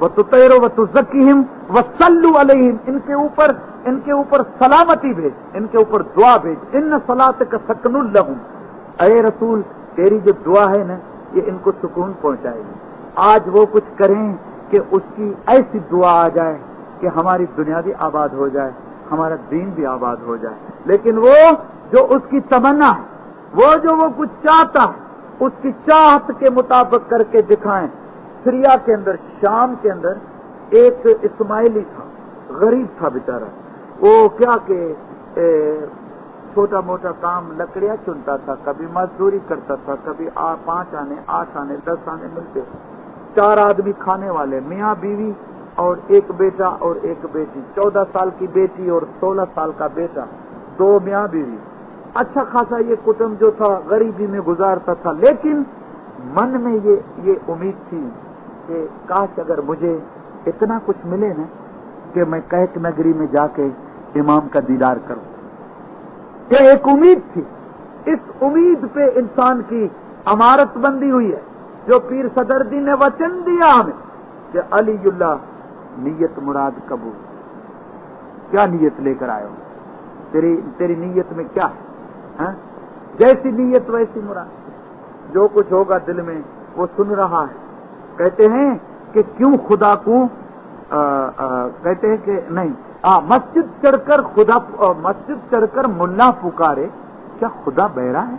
وَتُطَيْرُ وَتُزَكِّهِمْ وَصَلُّوا عَلَيْهِمْ, ان کے اوپر سلامتی بھیج, ان کے اوپر دعا بھیج. ان صلاتک سکن لہم, اے رسول تیری جو دعا ہے نا یہ ان کو سکون پہنچائے گی. آج وہ کچھ کریں کہ اس کی ایسی دعا آ جائے کہ ہماری دنیا بھی آباد ہو جائے, ہمارا دین بھی آباد ہو جائے. لیکن وہ جو اس کی تمنا ہے, وہ کچھ چاہتا ہے, اس کی چاہت کے مطابق کر کے دکھائیں. سریا کے اندر, شام کے اندر ایک اسماعیلی تھا, غریب تھا بیچارہ. وہ کیا کہ چھوٹا موٹا کام لکڑیاں چنتا تھا, کبھی مزدوری کرتا تھا, کبھی 5 آنے 8 آنے 10 آنے ملتے. 4 آدمی کھانے والے, میاں بیوی اور ایک بیٹا اور ایک بیٹی, 14 سال کی بیٹی اور 16 سال کا بیٹا, 2 میاں بیوی. اچھا خاصا یہ کٹم جو تھا غریبی میں گزارتا تھا. لیکن من میں یہ امید تھی کہ کاش اگر مجھے اتنا کچھ ملے نا کہ میں کیک نگری میں جا کے امام کا دیدار کروں. یہ ایک امید تھی. اس امید پہ انسان کی عمارت بندی ہوئی ہے. جو پیر صدردی نے وچن دیا ہمیں کہ علی اللہ نیت مراد قبول. کیا نیت لے کر آئے ہو, تیری نیت میں کیا ہے؟ جیسی نیت ویسی مراد. جو کچھ ہوگا دل میں وہ سن رہا ہے. کہتے ہیں کہ کیوں خدا کو کہتے ہیں کہ نہیں, مسجد چڑھ کر ملا پکارے, کیا خدا بہرا ہے؟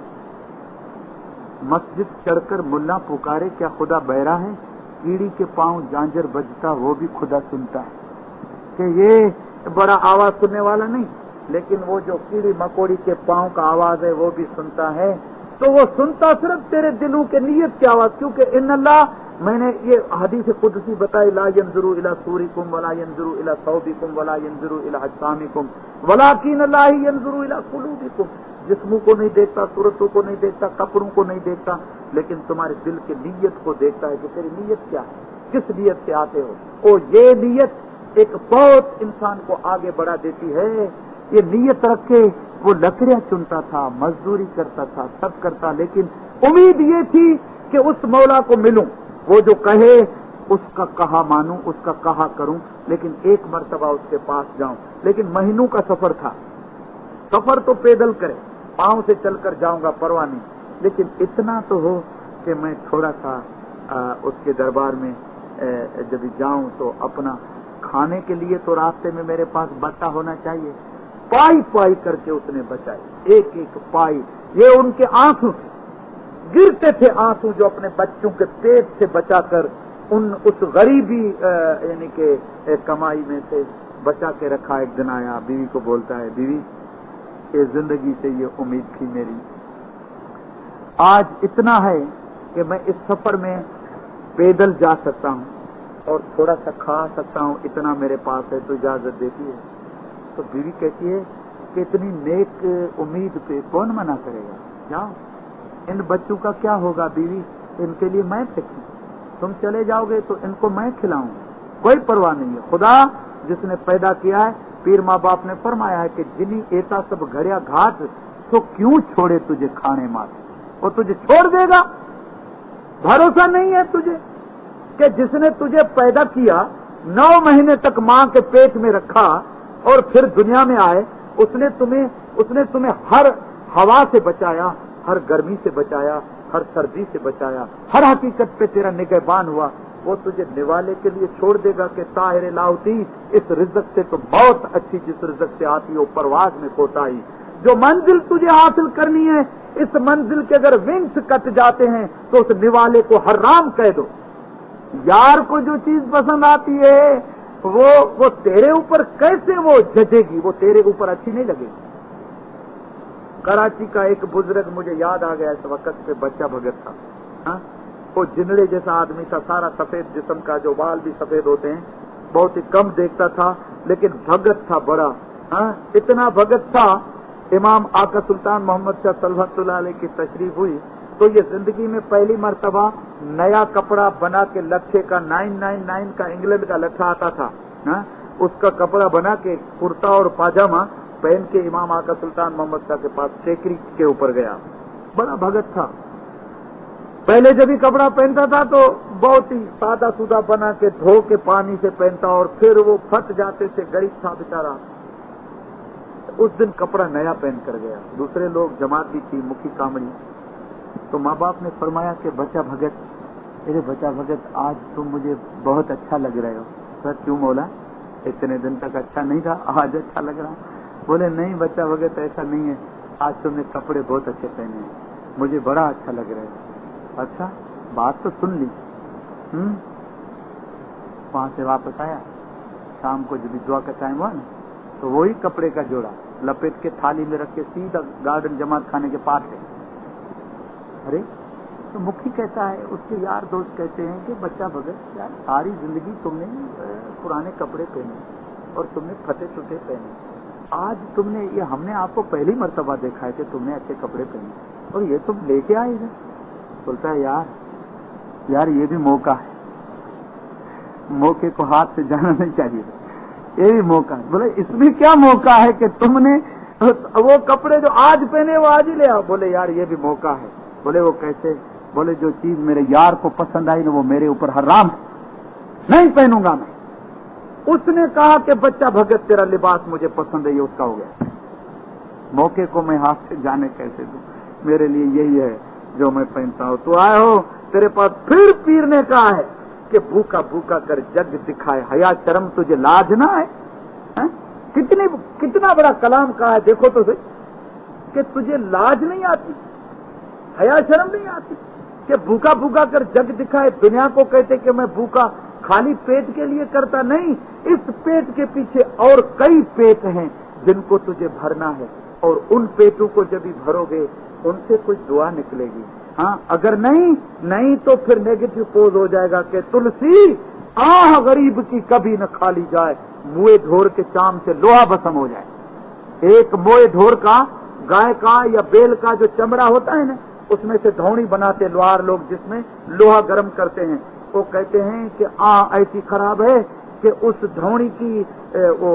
مسجد چڑھ کر ملا پکارے, کیا خدا بہرا ہے؟ کیڑی کے پاؤں جانجر بجتا وہ بھی خدا سنتا ہے. کہ یہ بڑا آواز سننے والا نہیں, لیکن وہ جو کیڑی مکوڑی کے پاؤں کا آواز ہے وہ بھی سنتا ہے. تو وہ سنتا صرف تیرے دلوں کے نیت کی آواز. کیونکہ ان اللہ, میں نے یہ حدیث قدسی بتائی, لا ينظروا الى صوركم ولا ينظروا الى ثوبكم ولا ينظروا الى اجسامكم ولكن الله ينظر الى قلوبكم. جسموں کو نہیں دیکھتا, صورتوں کو نہیں دیکھتا, کپڑوں کو نہیں دیکھتا, لیکن تمہارے دل کے نیت کو دیکھتا ہے کہ تیری نیت کیا ہے, کس نیت سے آتے ہو. اور یہ نیت ایک بہت انسان کو آگے بڑھا دیتی ہے. یہ نیت رکھ کے وہ لکڑیاں چنتا تھا, مزدوری کرتا تھا, سب کرتا, لیکن امید یہ تھی کہ اس مولا کو ملوں, وہ جو کہے اس کا کہا مانوں, اس کا کہا کروں, لیکن ایک مرتبہ اس کے پاس جاؤں. لیکن مہینوں کا سفر تھا. سفر تو پیدل کرے, پاؤں سے چل کر جاؤں گا پرواہ نہیں, لیکن اتنا تو ہو کہ میں تھوڑا سا اس کے دربار میں جب جاؤں تو اپنا کھانے کے لیے تو راستے میں میرے پاس بچہ ہونا چاہیے. پائی پائی کر کے اس نے بچائی, ایک ایک پائی. یہ ان کے آنسو گرتے تھے, آنسو جو اپنے بچوں کے پیٹ سے بچا کر اس غریبی یعنی کہ کمائی میں سے बचा के रखा। एक दिन आया, बीवी को बोलता है, बीवी ये जिंदगी से ये उम्मीद थी मेरी, आज इतना है कि मैं इस सफर में पैदल जा सकता हूँ और थोड़ा सा खा सकता हूँ, इतना मेरे पास है, तो इजाजत देती है। तो बीवी कहती है कि इतनी नेक उम्मीद पे कौन मना करेगा, जाओ। इन बच्चों का क्या होगा बीवी, इनके लिए मैं फेंकूं, तुम चले जाओगे तो इनको मैं खिलाऊं, कोई परवाह नहीं है। खुदा जिसने पैदा किया है, पीर माँ बाप ने फरमाया है कि जिन्हीं ऐसा सब घरिया घाट, तो क्यों छोड़े तुझे खाने मार, वो तुझे छोड़ देगा। भरोसा नहीं है तुझे कि जिसने तुझे पैदा किया, 9 महीने तक माँ के पेट में रखा और फिर दुनिया में आए, उसने तुम्हें हर हवा से बचाया, हर गर्मी से बचाया, हर सर्दी से बचाया, हर हकीकत पे तेरा निगहबान हुआ। वो तुझे निवाले के लिए छोड़ देगा कि ताहिर लाउती, इस रिज़्क़ से तो बहुत अच्छी जिस रिज़्क़ से आती हो, परवाज में कोताही। जो मंजिल तुझे हासिल करनी है, इस मंजिल के अगर विंग्स कट जाते हैं तो उस निवाले को हराम कह दो। यार को जो चीज पसंद आती है वो तेरे ऊपर कैसे वो जजेगी, वो तेरे ऊपर अच्छी नहीं लगेगी। कराची का एक बुजुर्ग मुझे याद आ गया इस वक्त पे, बच्चा भगत था। हाँ, वो जिंदड़े जैसा आदमी था, सारा सफेद जिस्म का, जो बाल भी सफेद होते हैं, बहुत ही कम देखता था, लेकिन भगत था बड़ा। हाँ, इतना भगत था, इमाम आका सुल्तान मोहम्मद शाह सल्लल्लाहु अलैहि की तशरीफ हुई तो ये जिंदगी में पहली मर्तबा नया कपड़ा बना के, लट्ठे का 999 का इंग्लैंड का लट्ठा आता था, हाँ, उसका कपड़ा बना के कुर्ता और पाजामा पहन के इमाम आका सुल्तान मोहम्मद शाह के पास टेकरी के ऊपर गया। बड़ा भगत था। पहले जब भी कपड़ा पहनता था तो बहुत ही सादा सुदा बना के धो के पानी से पहनता और फिर वो फट जाते थे, गरीब था बेचारा। उस दिन कपड़ा नया पहन कर गया, दूसरे लोग जमात भी थी, मुखी कामड़ी। तो माँ बाप ने फरमाया कि बच्चा भगत, अरे बच्चा भगत, आज तुम मुझे बहुत अच्छा लग रहे हो। सर क्यों मौला, इतने दिन तक अच्छा नहीं था, आज अच्छा लग रहा। बोले नहीं बच्चा भगत, ऐसा नहीं है, आज तुमने कपड़े बहुत अच्छे पहने हैं, मुझे बड़ा अच्छा लग रहा है। अच्छा, बात तो सुन ली। वहां से वापस आया, शाम को जब दुआ का टाइम हुआ ना, तो वही कपड़े का जोड़ा लपेट के थाली में रख के सीधा गार्डन जमात खाने के पास है। अरे तो मुखी कहता है, उसके यार दोस्त कहते हैं कि बच्चा भगत, यार सारी जिंदगी तुमने पुराने कपड़े पहने और तुमने फटे चुटे पहने, आज तुमने ये, हमने आपको पहली मर्तबा देखा है कि तुमने अच्छे कपड़े पहने और ये तुम लेके आए हैं। बोलता है यार ये भी मौका है, मौके को हाथ से जाना नहीं चाहिए, ये भी मौका है। बोले इसमें क्या मौका है कि तुमने वो कपड़े जो आज पहने वो आज ही ले आओ। बोले यार ये भी मौका है। बोले वो कैसे? बोले जो चीज मेरे यार को पसंद आई ना वो मेरे ऊपर हराम है, नहीं पहनूंगा मैं। उसने कहा कि बच्चा भगत तेरा लिबास मुझे पसंद है, ये उसका हो गया, मौके को मैं हाथ से जाने कैसे दूं, मेरे लिए यही है जो मैं पहनता हूं। तो आए हो तेरे पास, फिर पीर ने कहा है कि भूखा भूखा कर जग दिखाए, हया शर्म तुझे लाज ना है? कितना बड़ा कलाम कहा है, देखो तो सही, कि तुझे लाज नहीं आती, हया शर्म नहीं आती, कि भूखा भूखा कर जग दिखाए। दुनिया को कहते कि मैं भूखा खाली पेट के लिए करता नहीं, इस पेट के पीछे और कई पेट हैं जिनको तुझे भरना है, और उन पेटों को जब भी भरोगे उनसे कुछ दुआ निकलेगी। हाँ, अगर नहीं तो फिर नेगेटिव पोज हो जाएगा कि तुलसी आह गरीब की कभी न खाली जाए, मुए ढोर के चाम से लोहा भस्म हो जाए। एक मोए ढोर का, गाय का या बैल का जो चमड़ा होता है ना, उसमें से धौनी बनाते लोहार लोग, जिसमें लोहा गर्म करते हैं। वो कहते हैं कि ऐसी खराब है कि उस धौनी की वो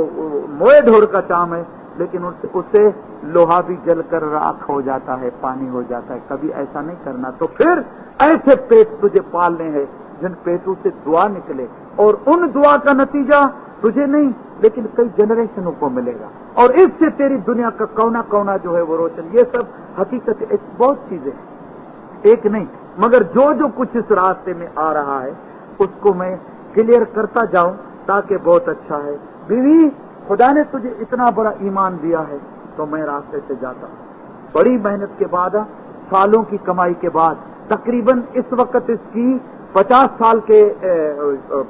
मोए ढोर का चाम है, लेकिन उससे लोहा भी जलकर राख हो जाता है, पानी हो जाता है। कभी ऐसा नहीं करना। तो फिर ऐसे पेट तुझे पालने हैं जिन पेटों से दुआ निकले, और उन दुआ का नतीजा तुझे नहीं लेकिन कई जनरेशनों को मिलेगा, और इससे तेरी दुनिया का कौना कौना जो है वो रोशन। ये सब हकीकत एक बहुत चीजें हैं, एक नहीं, मगर जो कुछ इस रास्ते में आ रहा है उसको मैं क्लियर करता जाऊं ताकि बहुत अच्छा है। बीवी, खुदा ने तुझे इतना बड़ा ईमान दिया है तो मैं रास्ते से जाता हूं। बड़ी मेहनत के बाद, सालों की कमाई के बाद, तकरीबन इस वक्त इसकी 50 साल के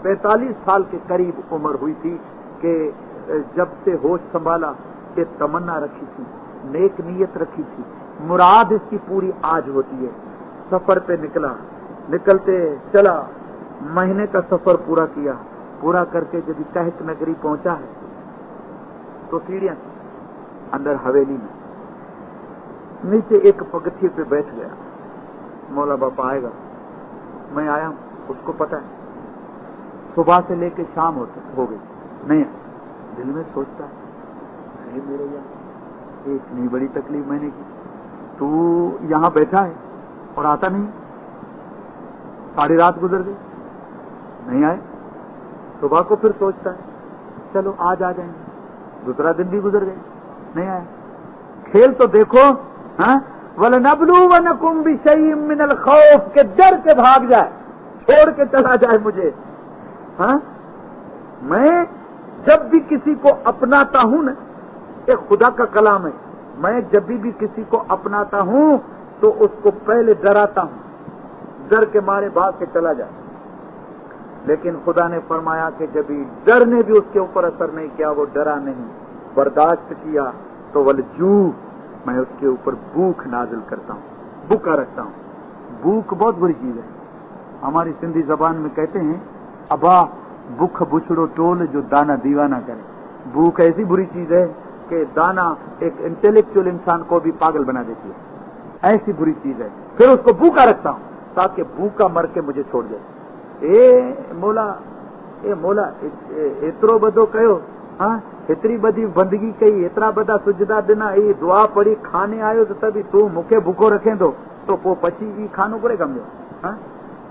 45 साल के करीब उम्र हुई थी कि जब से होश संभाला एक तमन्ना रखी थी, नेक नीयत रखी थी, मुराद इसकी पूरी आज होती है। सफर पे निकला, निकलते चला, महीने का सफर पूरा किया, पूरा करके जब कहक नगरी पहुंचा है तो सीढ़ियां अंदर हवेली में, नीचे एक पगथी पे बैठ गया। मौला बापा आएगा, मैं आया हूं, उसको पता है। सुबह से लेके शाम हो गई, नहीं आया। दिल में सोचता है, अरे मेरे यार इतनी बड़ी तकलीफ मैंने की, तू यहां बैठा है और आता नहीं। सारी रात गुजर गई, नहीं आए। सुबह को फिर सोचता है, चलो आज आ जाएंगे। दूसरा दिन भी गुजर गए, नहीं आया। खेल तो देखो, वलनबलुवन्नकुम बिशैइन मिनल खौफ, के डर के भाग जाए, छोड़ के चला जाए मुझे। मैं जब भी किसी को अपनाता हूं ना, ये खुदा का कलाम है, मैं जब भी किसी को अपनाता हूं तो उसको पहले डराता हूं, डर के मारे भाग के चला जाए। लेकिन खुदा ने फरमाया कि जब भी डर ने भी उसके ऊपर असर नहीं किया, वो डरा नहीं, बर्दाश्त किया, तो वलजू, मैं उसके ऊपर भूख नाजिल करता हूं, भूखा रखता हूं। भूख बहुत बुरी चीज है। हमारी सिंधी जबान में कहते हैं, अबा भूख बुछड़ो टोल जो दाना दीवाना करे। भूख ऐसी बुरी चीज है कि दाना एक इंटेलेक्चुअल इंसान को भी पागल बना देती है, ऐसी बुरी चीज है। फिर उसको भूखा रखता हूं ताकि भूखा मर के मुझे छोड़ दे। ए मोला एतरो बदो कयो, एतरी बदी बंदगी कई, एतरा बदा सुजदा दिना, ये दुआ पड़ी, खाने आयो तो तभी तू मुखे भूखो रखे दो तो वो पची ई खानो करे कम।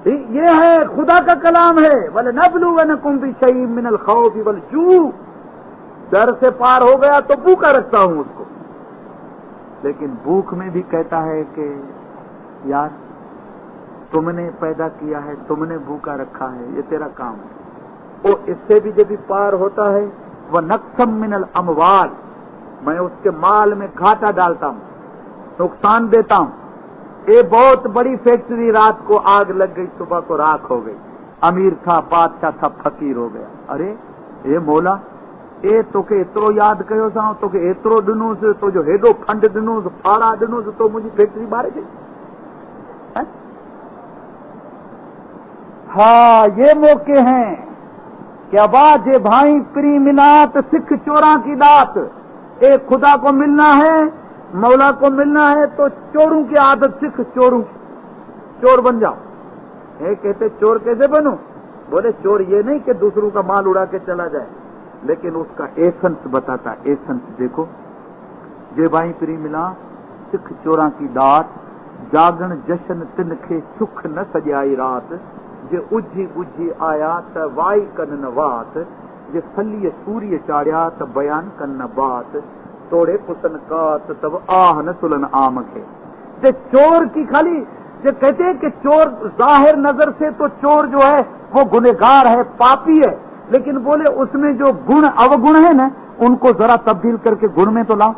ये है खुदा का कलाम है, वलनबलुवन्नकुम बिशैइन मिनल खौफि वलजू। डर से पार हो गया तो भूखा रखता हूं उसको। लेकिन भूख में भी कहता है कि यार तुमने पैदा किया है, तुमने भूखा रखा है, ये तेरा काम है। वो इससे भी जब भी पार होता है, वह नक्सम मिनल अमवाल, मैं उसके माल में घाटा डालता हूं, नुकसान देता हूं। ये बहुत बड़ी फैक्ट्री, रात को आग लग गई, सुबह को राख हो गई। अमीर था, बादशाह था, फकीर हो गया। अरे ये मौला, ए तोखे एतिरो याद कयो सां, तोखे एतिरो ॾिनोसि, तो जो हेॾो फंड ॾिनोसि, फाड़ा ॾिनोसि, तो मुंहिंजी फैक्ट्री ॿारे गई। हाँ, ये मौके हैं कि अबा जे भाई प्री मिलात सिख चोरा की दात। एक खुदा को मिलना है, मौला को मिलना है, तो चोरों की आदत सीख, चोरों की, चोर बन जाओ। ये कहते चोर कैसे बनूं? बोले चोर ये नहीं कि दूसरों का माल उड़ा के चला जाए, लेकिन उसका एसेंस बताता है। एसेंस देखो, जे भाई प्री मिला सिख चोरा की दात, जागण जशन तिनखे सुख न सजाई रात। जे उजी बुझी आया त वाई कन न वात, जे सलीय सूर्य चाड़िया त बयान कन न बात। तोड़े पुसन कात तब आह न सुलन आम के। जे चोर की खाली जो कहते हैं कि चोर जाहिर नजर से तो चोर जो है वो गुनहगार है, पापी है, लेकिन बोले उसमें जो गुण अवगुण है ना, उनको जरा तब्दील करके गुण में तो लाओ।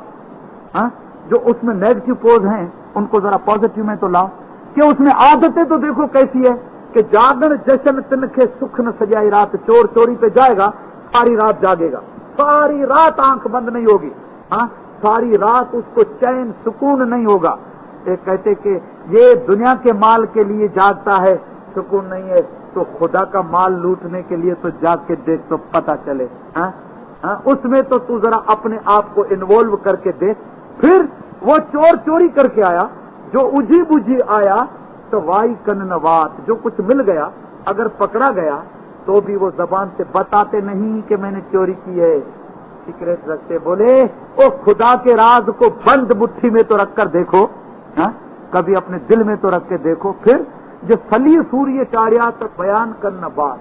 जो उसमें नेगेटिव पोज हैं उनको जरा पॉजिटिव में तो लाओ। कि उसमें आदतें तो देखो कैसी है कि जागण जशन तिनखे सुख न सजाई रात। चोर चोरी पे जाएगा, सारी रात जागेगा, सारी रात आंख बंद नहीं होगी, सारी रात उसको चैन सुकून नहीं होगा। एक कहते कि ये दुनिया के माल के लिए जागता है, सुकून नहीं है, तो खुदा का माल लूटने के लिए तो जाग के देख तो पता चले। उसमें तो तू जरा अपने आप को इन्वॉल्व करके देख। फिर वो चोर चोरी करके आया, जो उजी बुझी आया तो वाई कन नवात, जो कुछ मिल गया, अगर पकड़ा गया तो भी वो जबान से बताते नहीं कि मैंने चोरी की है, सीक्रेट रखते। बोले ओ खुदा के राज को बंद मुट्ठी में तो रखकर देखो, कभी अपने दिल में तो रख के देखो। फिर जो सली सूर्य चाड़िया तो बयान करना बात,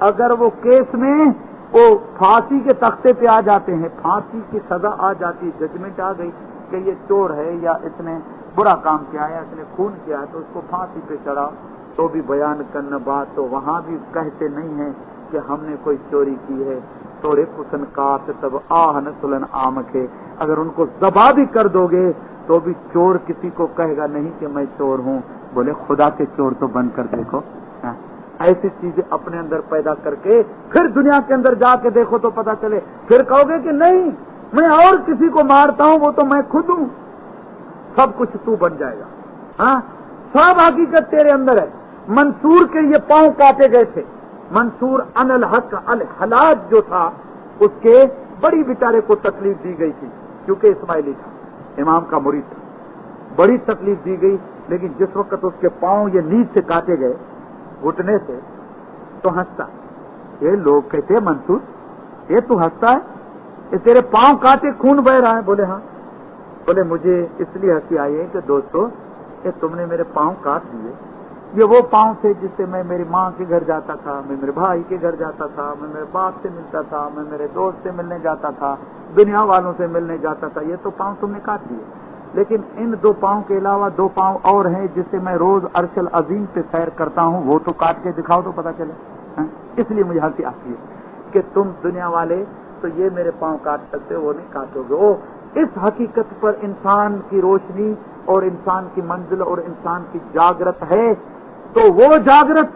अगर वो केस में वो फांसी के तख्ते पे आ जाते हैं, फांसी की सजा आ जाती, जजमेंट आ गई कि ये चोर है या इसने बुरा काम किया है, इसने खून किया है, तो उसको फांसी पे चढ़ा, तो भी बयान करना बात। तो वहां भी कहते नहीं है कि हमने कोई चोरी की है। तोड़े कुसन कात तब आह न सुलन आम के, अगर उनको जबा भी कर दोगे तो भी चोर किसी को कहेगा नहीं कि मैं चोर हूं। बोले खुदा के चोर तो बन कर देखो। ایسی چیزیں اپنے اندر پیدا کر کے پھر دنیا کے اندر جا کے دیکھو تو پتا چلے، پھر کہو گے کہ نہیں میں اور کسی کو مارتا ہوں، وہ تو میں خود ہوں، سب کچھ تو بن جائے گا. ہاں سب حقیقت تیرے اندر ہے. منصور کے یہ پاؤں کاٹے گئے تھے. منصور ان الحق الحلاج جو تھا اس کے بڑی بیچارے کو تکلیف دی گئی تھی، کیونکہ اسماعیلی تھا، امام کا مرید تھا، بڑی تکلیف دی گئی. لیکن جس وقت اس کے پاؤں یہ نیچ سے کاٹے گئے گھٹنے سے تو ہنستا. یہ لوگ کہتے منصور یہ تو ہنستا ہے، یہ تیرے پاؤں کاٹے خون بہ رہا ہے. بولے ہاں. بولے مجھے اس لیے ہنسی آئی ہے کہ دوستو یہ تم نے میرے پاؤں کاٹ دیے، یہ وہ پاؤں تھے جس سے میں میری ماں کے گھر جاتا تھا، میں میرے بھائی کے گھر جاتا تھا، میں میرے باپ سے ملتا تھا، میں میرے دوست سے ملنے جاتا تھا، دنیا والوں سے ملنے جاتا تھا. یہ تو پاؤں تم نے کاٹ دیے. لیکن ان 2 پاؤں کے علاوہ 2 پاؤں اور ہیں جس سے میں روز عرش العظیم پہ سیر کرتا ہوں، وہ تو کاٹ کے دکھاؤ تو پتا چلے. اس لیے مجھے ہنسی آتی ہے کہ تم دنیا والے تو یہ میرے پاؤں کاٹ سکتے ہو، وہ نہیں کاٹو گے. او اس حقیقت پر انسان کی روشنی اور انسان کی منزل اور انسان کی جاگرت ہے. تو وہ جاگرت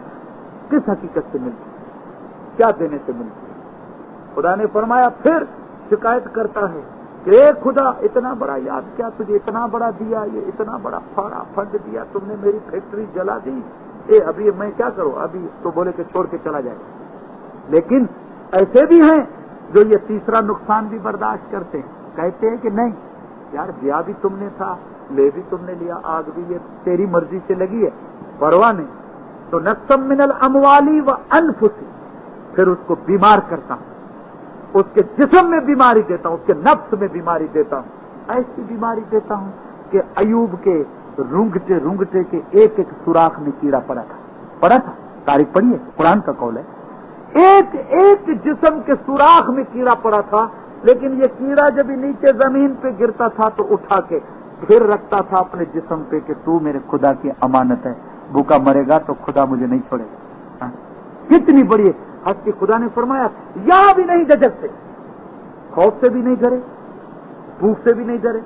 کس حقیقت سے ملتی ہے؟ کیا دینے سے ملتی ہے؟ خدا نے فرمایا پھر شکایت کرتا ہے کہ اے خدا اتنا بڑا یاد کیا تجھے اتنا بڑا دیا، یہ اتنا بڑا سارا فنڈ دیا، تم نے میری فیکٹری جلا دی، ابھی میں کیا کروں؟ ابھی تو بولے کہ چھوڑ کے چلا جائے. لیکن ایسے بھی ہیں جو یہ تیسرا نقصان بھی برداشت کرتے ہیں، کہتے ہیں کہ نہیں یار دیا بھی تم نے تھا، لے بھی تم نے لیا، آگ بھی یہ تیری مرضی سے لگی ہے، پرواہ نہیں. تو نقصم من الاموالی و انفسی، پھر اس کو بیمار کرتا ہوں، اس کے جسم میں بیماری دیتا ہوں، اس کے نفس میں بیماری دیتا ہوں. ایسی بیماری دیتا ہوں کہ ایوب کے رونگٹے کے ایک ایک سوراخ میں کیڑا پڑا تھا. تاریخ پڑھیے، قرآن کا قول ہے. ایک ایک جسم کے سوراخ میں کیڑا پڑا تھا، لیکن یہ کیڑا جب نیچے زمین پہ گرتا تھا تو اٹھا کے پھر رکھتا تھا اپنے جسم پہ کہ تو میرے خدا کی امانت ہے، بھوکا مرے گا تو خدا مجھے نہیں چھوڑے گا. کتنی بڑی ہستی. خدا نے فرمایا یہاں بھی نہیں جھجکتے، خوف سے بھی نہیں ڈرے، بھوک سے بھی نہیں ڈرے،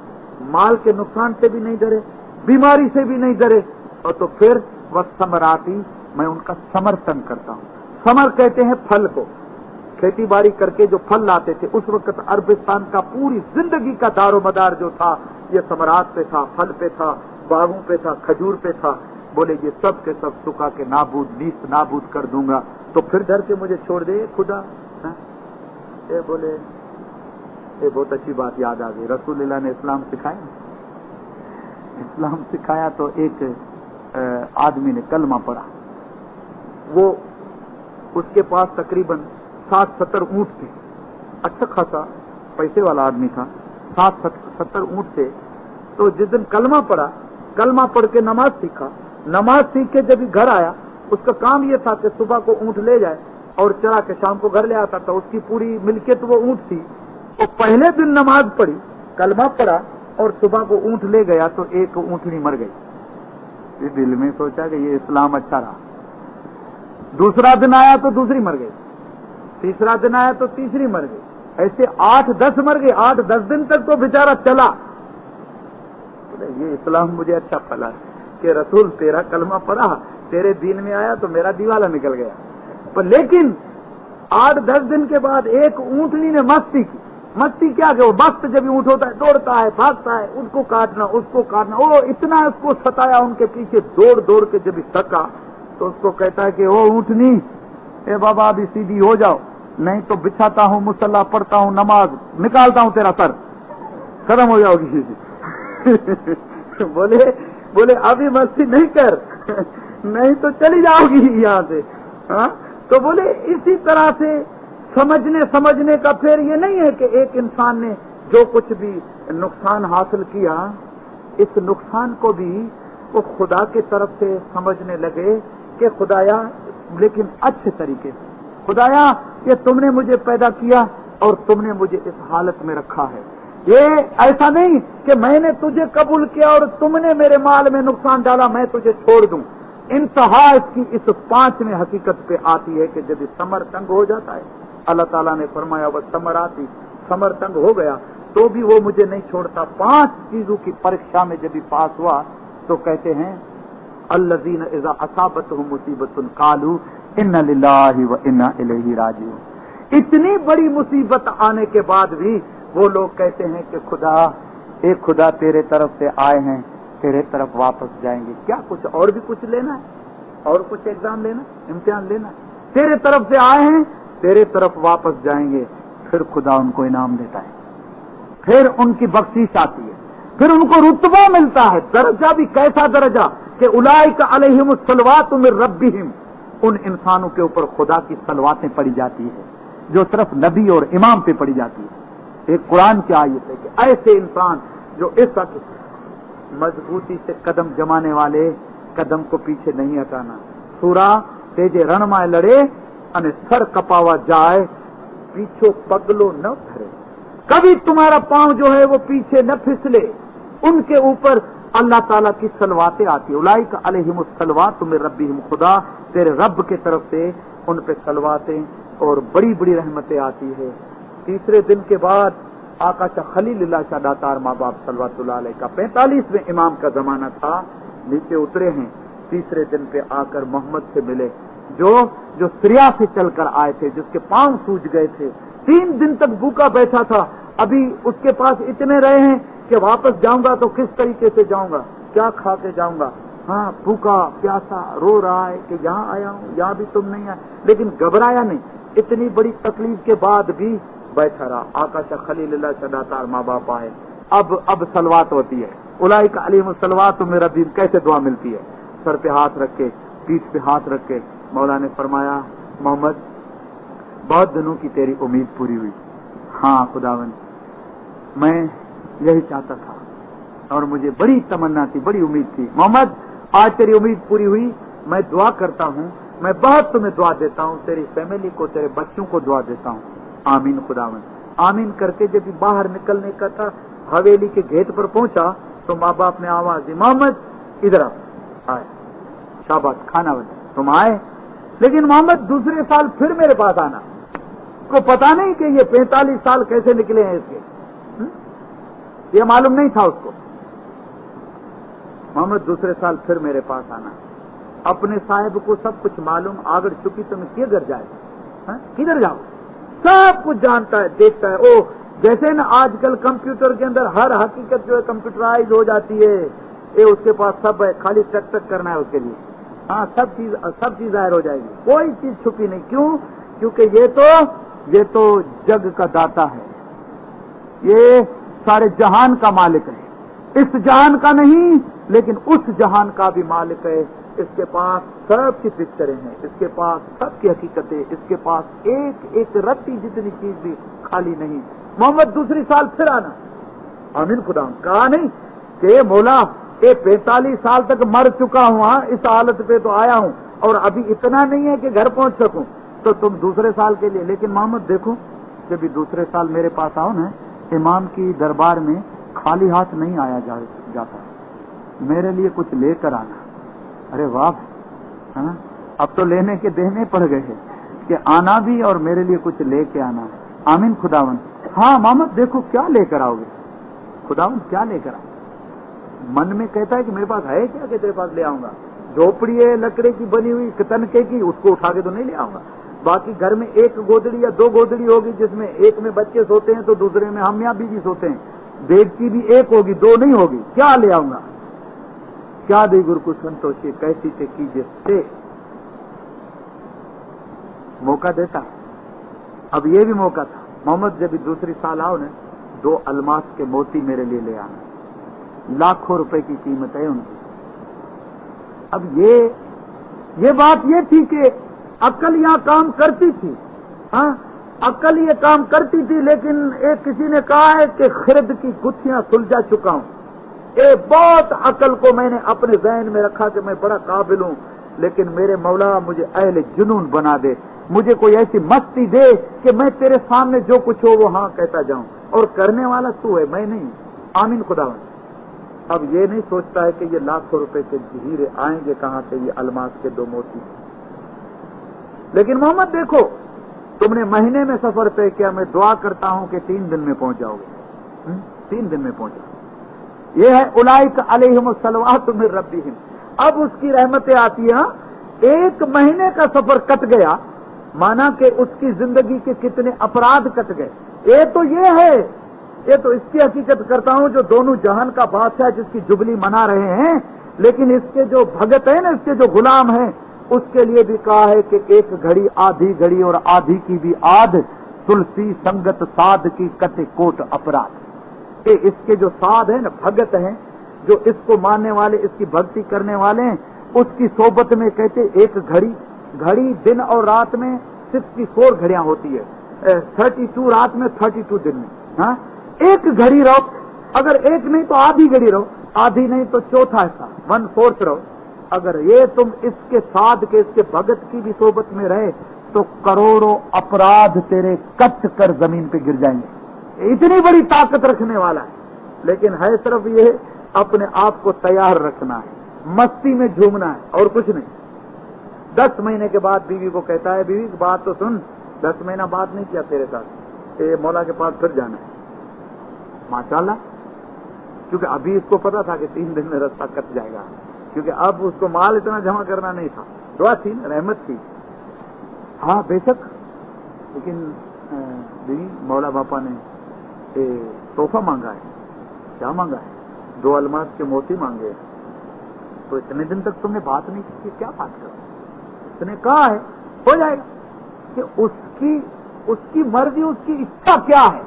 مال کے نقصان سے بھی نہیں ڈرے، بیماری سے بھی نہیں ڈرے. اور تو پھر وہ ثمراتی، میں ان کا سمرتن کرتا ہوں. ثمر کہتے ہیں پھل کو. کھیتی باڑی کر کے جو پھل لاتے تھے اس وقت عربستان کا پوری زندگی کا دار و مدار جو تھا یہ ثمرات پہ تھا، پھل پہ تھا، باغوں پہ تھا، کھجور پہ تھا. بولے یہ سب کے سب سکھا کے نیست نابود کر دوں گا. تو پھر ڈر کے مجھے چھوڑ دے خدا. بولے یہ بہت اچھی بات یاد آ گئی، رسول اللہ نے اسلام سکھایا تو ایک آدمی نے کلمہ پڑھا. وہ اس کے پاس تقریباً 60-70 اونٹ تھے، اچھا خاصا پیسے والا آدمی تھا. 60-70 اونٹ تھے. تو جس دن کلمہ پڑھا، کلمہ پڑھ کے نماز سیکھا. نماز سیکھ کے جب گھر آیا اس کا کام یہ تھا کہ صبح کو اونٹ لے جائے اور چرا کے شام کو گھر لے آتا تھا. اس کی پوری ملکیت وہ اونٹ تھی. تو پہلے دن نماز پڑھی، کلمہ پڑھا اور صبح کو اونٹ لے گیا تو ایک اونٹنی مر گئی. دل میں سوچا کہ یہ اسلام اچھا رہا. دوسرا دن آیا تو دوسری مر گئی، تیسرا دن آیا تو تیسری مر گئی. ایسے 8-10 مر گئی. 8-10 دن تک تو بیچارہ چلا. یہ اسلام مجھے اچھا پھلا کہ رسول تیرا کلمہ پڑھا، تیرے دین میں آیا تو میرا دیوالا نکل گیا. پر لیکن 8-10 دن کے بعد ایک اونٹنی نے مستی کی. مستی کیا کہ وہ وقت جب اونٹ ہوتا ہے دوڑتا ہے، بھاگتا ہے، اس کو کاٹنا اس کو کاٹنا. وہ اتنا اس کو ستایا، ان کے پیچھے دوڑ کے جب تھکا تو اس کو کہتا ہے کہ او اونٹنی، اے بابا ابھی سیدھی ہو جاؤ، نہیں تو بچھاتا ہوں مصلی، پڑھتا ہوں نماز، نکالتا ہوں تیرا سر، ختم ہو جاؤ گی. بولے ابھی مستی نہیں کر، نہیں تو چلی جاؤ گی یہاں سے. ہاں تو بولے اسی طرح سے سمجھنے کا پھر یہ نہیں ہے کہ ایک انسان نے جو کچھ بھی نقصان حاصل کیا اس نقصان کو بھی وہ خدا کی طرف سے سمجھنے لگے کہ خدایا لیکن اچھے طریقے سے، خدایا کہ تم نے مجھے پیدا کیا اور تم نے مجھے اس حالت میں رکھا ہے. یہ ایسا نہیں کہ میں نے تجھے قبول کیا اور تم نے میرے مال میں نقصان ڈالا میں تجھے چھوڑ دوں. انتہا اس کی اس 5ویں حقیقت پہ آتی ہے کہ جب ثمر تنگ ہو جاتا ہے، اللہ تعالیٰ نے فرمایا وہ ثمر تنگ ہو گیا تو بھی وہ مجھے نہیں چھوڑتا. 5 چیزوں کی پریکشا میں جب پاس ہوا تو کہتے ہیں الذین اذا اصابتہم مصیبۃ قالوا इन्ना लिल्लाहि व इन्ना इलैहि राजिऊन। इतनी बड़ी मुसीबत आने के बाद भी वो लोग कहते हैं कि खुदा, एक खुदा तेरे तरफ से आए हैं, तेरे तरफ वापस जाएंगे। क्या कुछ और भी कुछ लेना है? और कुछ एग्जाम लेना, इम्तिहान लेना? तेरे तरफ से आए हैं, तेरे तरफ वापस जाएंगे। फिर खुदा उनको इनाम देता है, फिर उनकी बख्शीश आती है, फिर उनको रुतबा मिलता है। दर्जा भी कैसा दर्जा कि उलाइका अलैहिमुस सलवातु मिर रब्बिहिम, उन इंसानों के ऊपर खुदा की सलवातें पड़ी जाती है जो सिर्फ नबी और इमाम पे पड़ी जाती है। एक कुरान की आयत है कि ऐसे इंसान जो इस वक्त मजबूती से कदम जमाने वाले, कदम को पीछे नहीं हटाना। सूरा तेजे रणमाए लड़े अने सर कपावा जाए, पीछो पगलो न धरे। कभी तुम्हारा पांव जो है वो पीछे न फिसले। उनके ऊपर अल्लाह ताला की सलवातें आती है। उलाइका अलैहिमुस सलवातु मिर रब्बिहिम, खुदा तेरे रब के तरफ से उन पे सलवातें और बड़ी बड़ी रहमतें आती है। तीसरे दिन के बाद आका शाह खलीलुल्लाह शाह दातार माँ बाप सल्लल्लाहु अलैहि का 45वें इमाम का जमाना था, नीचे उतरे हैं। तीसरे दिन पे आकर मोहम्मद से मिले, जो सिरिया से चलकर आए थे, जिसके पांव सूज गए थे, 3 दिन तक भूखा बैठा था। अभी उसके पास इतने रहे हैं कि वापस जाऊंगा तो किस तरीके से जाऊंगा, क्या खा के जाऊंगा। हाँ, भूखा प्यासा रो रहा है कि यहाँ आया हूँ, यहाँ भी तुम नहीं आए, लेकिन घबराया नहीं। इतनी बड़ी तकलीफ के बाद भी बैठा रहा। आका शाह खलीलुल्लाह शाह दातार माँ बाप आए। अब सलवात होती है। उलाइका अलैहिमुस सलवातु मिर रब्बिहिम, कैसे दुआ मिलती है? सर पे हाथ रख के, पीठ पे हाथ रख के मौला ने फरमाया, मोहम्मद बहुत दिनों की तेरी उम्मीद पूरी हुई। हाँ खुदावंद, मैं यही चाहता था और मुझे बड़ी तमन्ना थी, बड़ी उम्मीद थी। मोहम्मद आज तेरी उम्मीद पूरी हुई। मैं दुआ करता हूँ, मैं बहुत तुम्हें दुआ देता हूँ, तेरी फैमिली को, तेरे बच्चों को दुआ देता हूँ। आमीन खुदावंद। आमीन करके जब बाहर निकलने का था, हवेली के गेट पर पहुंचा तो माँ बाप ने आवाज दी, मोहम्मद इधर आए। शाबाश, खाना बना, तुम आए। लेकिन मोहम्मद दूसरे साल फिर मेरे पास आना। को पता नहीं कि ये 45 साल कैसे निकले हैं इसके, ये मालूम नहीं था उसको। मोहम्मद दूसरे साल फिर मेरे पास आना। अपने साहिब को सब कुछ मालूम, आगर चुकी तो मैं किधर जाए, किधर जाओ, सब कुछ जानता है, देखता है। ओ जैसे ना आजकल कंप्यूटर के अंदर हर हकीकत जो है कंप्यूटराइज हो जाती है, ये उसके पास सब है, खाली टक टक करना है उसके लिए। हाँ, सब चीज जाहिर हो जाएगी, कोई चीज छुपी नहीं। क्यों? क्योंकि ये तो जग का दाता है, ये सारे जहान का मालिक है। इस जहान का नहीं, लेकिन उस जहान का भी मालिक है। इसके पास सब की पिक्चरें हैं, इसके पास सब की हकीकतें, इसके पास एक एक रत्ती जितनी चीज भी खाली नहीं। मोहम्मद दूसरी साल फिर आना। आमीन खुदा। कहा नहीं कि मौला ये 45 साल तक मर चुका हूं, इस हालत पे तो आया हूं और अभी इतना नहीं है कि घर पहुंच सकूं, तो तुम दूसरे साल के लिए। लेकिन मोहम्मद देखो, जब भी दूसरे साल मेरे पास आओ ना, इमाम की दरबार में खाली हाथ नहीं आया जाता, मेरे लिए कुछ लेकर आना। अरे वाह, है ना? अब तो लेने के देने पड़ गए हैं कि आना भी और मेरे लिए कुछ लेके आना। आमीन खुदावन। हाँ मोहम्मद देखो क्या लेकर आओगे? खुदावन क्या लेकर आओ? मन में कहता है कि मेरे पास है क्या कि तेरे पास ले आऊंगा? झोपड़ी है लकड़े की बनी हुई, तनके की, उसको उठा के तो नहीं ले आऊंगा। बाकी घर में एक गोदड़ी या 2 गोदड़ी होगी, जिसमें एक में बच्चे सोते हैं तो दूसरे में हम या बीवी सोते हैं। देवकी भी एक होगी, 2 नहीं होगी। क्या ले आऊंगा? क्या दे गुरु को संतोषी, कैसी से कीजिए से मौका देता। अब ये भी मौका था। मोहम्मद जब दूसरी साल आओ ना, 2 अलमास के मोती मेरे लिए ले आना, लाखों रुपए की कीमत है उनकी। अब ये बात ये थी कि अक्ल यहां काम करती थी। हाँ, अक्ल ये काम करती थी, लेकिन एक किसी ने कहा है कि खिरद की गुत्थियां सुलझा चुका हूं। बहुत अकल को मैंने अपने ज़हन में रखा कि मैं बड़ा काबिल हूं, लेकिन मेरे मौला मुझे अहले जुनून बना दे, मुझे कोई ऐसी मस्ती दे कि मैं तेरे सामने जो कुछ हो वो हाँ कहता जाऊं, और करने वाला तू है, मैं नहीं। आमीन खुदा। अब ये नहीं सोचता है कि ये लाखों रुपए के हीरे आएंगे कहां से, ये अलमास के 2 मोती। लेकिन मोहम्मद देखो, तुमने महीने में सफर तय किया, मैं दुआ करता हूं कि 3 दिन में पहुंच जाओगे। 3 दिन में पहुंच जाओगे। ये है उलाइका अलैहिमुस सलवातु मिर रब्बिहिम। अब उसकी रहमतें आती हैं 1 महीने का सफर कट गया, माना कि उसकी जिंदगी के कितने अपराध कट गए। ये तो इसकी हकीकत करता हूं जो दोनों जहान का बादशाह जिसकी जुबली मना रहे हैं, लेकिन इसके जो भगत है ना, इसके जो गुलाम हैं, उसके लिए भी कहा है कि एक घड़ी आधी घड़ी और आधी की भी आध, तुलसी संगत साध की कटे कोट अपराध। ये इसके जो साध है ना, भगत हैं, जो इसको मानने वाले, इसकी भक्ति करने वाले हैं, उसकी सोबत में कहते एक घड़ी दिन और रात में 64 घड़ियां होती है, 32 रात में 32 दिन में। हाँ, एक घड़ी रहो, अगर एक नहीं तो आधी घड़ी रहो, आधी नहीं तो चौथा हिस्सा 1/4 रहो। अगर ये तुम इसके साध के, इसके भगत की भी सोबत में रहे तो करोड़ों अपराध तेरे कट कर जमीन पे गिर जाएंगे। इतनी बड़ी ताकत रखने वाला है, लेकिन है सिर्फ ये अपने आप को तैयार रखना है, मस्ती में झूमना है और कुछ नहीं। 10 महीने के बाद बीवी को कहता है, बीवी बात तो सुन, 10 महीना बात नहीं किया तेरे साथ, ये मौला के पास फिर जाना है। माशाल्लाह, क्योंकि अभी इसको पता था कि 3 दिन में रास्ता कट जाएगा, क्योंकि अब उसको माल इतना जमा करना नहीं था। दुआ थी, रहमत थी। हाँ बेशक, लेकिन बीवी मौला बापा ने तोहफा मांगा है। क्या मांगा है? 2 अलमास के मोती मांगे। तो इतने दिन तक तुमने बात नहीं की, क्या बात करो? उसने कहा है हो जाएगा, कि उसकी मर्जी, उसकी इच्छा क्या है।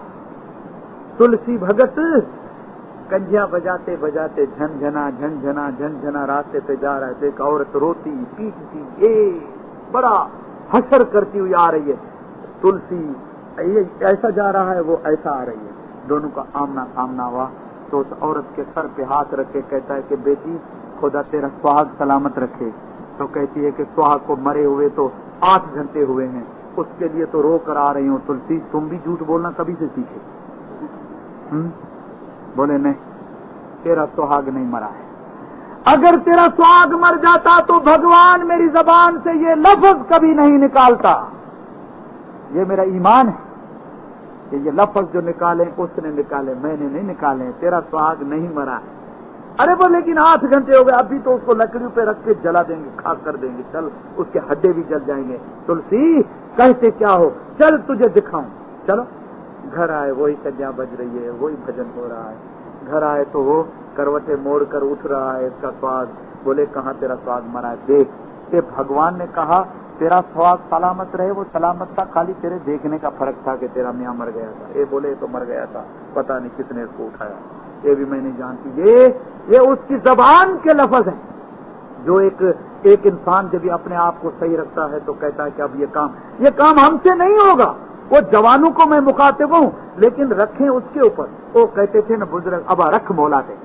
तुलसी भगत कंजिया बजाते बजाते झनझना रास्ते पे जा रहे थे। एक औरत रोती पीटती, ये बड़ा हसर करती हुई आ रही है। तुलसी ये ऐसा जा रहा है, वो ऐसा आ रही है। दोनों का आमना सामना हुआ तो उस औरत के सर पे हाथ रख के कहता है कि बेटी खुदा तेरा सुहाग सलामत रखे। तो कहती है कि सुहाग को मरे हुए तो 8 घंटे हुए हैं, उसके लिए तो रो कर आ रही हूँ। तुलसी तुम भी झूठ बोलना कभी से सीखे? बोले नहीं, तेरा सुहाग नहीं मरा है। अगर तेरा सुहाग मर जाता तो भगवान मेरी जबान से ये लफ्ज कभी नहीं निकालता। ये मेरा ईमान है कि ये लफ्ज जो निकाले उसने निकाले, मैंने नहीं निकाले। तेरा सुहाग नहीं मरा है। अरे वो लेकिन 8 घंटे हो गए, अभी तो उसको लकड़ियों पे रख के जला देंगे, खाक कर देंगे, चल उसके हड्डे भी जल जाएंगे। तुलसी कहते क्या हो, चल तुझे दिखाऊं। चलो घर आए, वही कन्या बज रही है, वही भजन हो रहा है। घर आए तो वो करवटे मोड़ कर उठ रहा है, इसका स्वाद। बोले कहाँ तेरा स्वाद मरा है, देख। ते भगवान ने कहा तेरा स्वाद सलामत रहे, वो सलामत था, खाली तेरे देखने का फर्क था कि तेरा मियाँ मर गया था। ये बोले तो मर गया था, पता नहीं किसने इसको उठाया, ये भी मैं नहीं जानती। ये उसकी जबान के लफ्ज हैं, जो एक इंसान जब अपने आप को सही रखता है तो कहता है कि अब ये काम हमसे नहीं होगा। वो जवानों को मैं मुखातिब हूं, लेकिन रखें उसके ऊपर। वो कहते थे ना बुजुर्ग, अब रख मौला थे,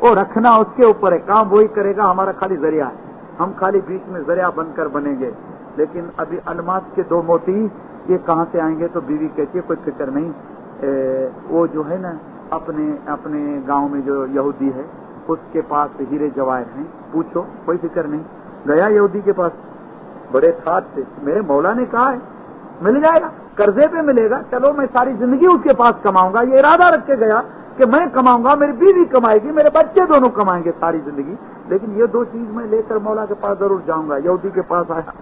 वो रखना उसके ऊपर है, काम वही करेगा, हमारा खाली जरिया है, हम खाली बीच में जरिया बनकर बनेंगे। लेकिन अभी अलमास के 2 मोती ये कहाँ से आएंगे? तो बीवी कहती है कोई फिक्र नहीं, वो जो है ना अपने गांव में जो यहूदी है उसके पास हीरे जवाहर हैं, पूछो, कोई फिक्र नहीं। गया यहूदी के पास, बड़े ठाट से, मेरे मौला ने कहा है मिल जाएगा, कर्जे पे मिलेगा, चलो मैं सारी जिंदगी उसके पास कमाऊंगा। ये इरादा रख के गया कि मैं कमाऊंगा, मेरी बीवी कमाएगी, मेरे बच्चे दोनों कमाएंगे सारी जिंदगी, लेकिन ये 2 चीज मैं लेकर मौला के पास जरूर जाऊंगा। यहूदी के पास आया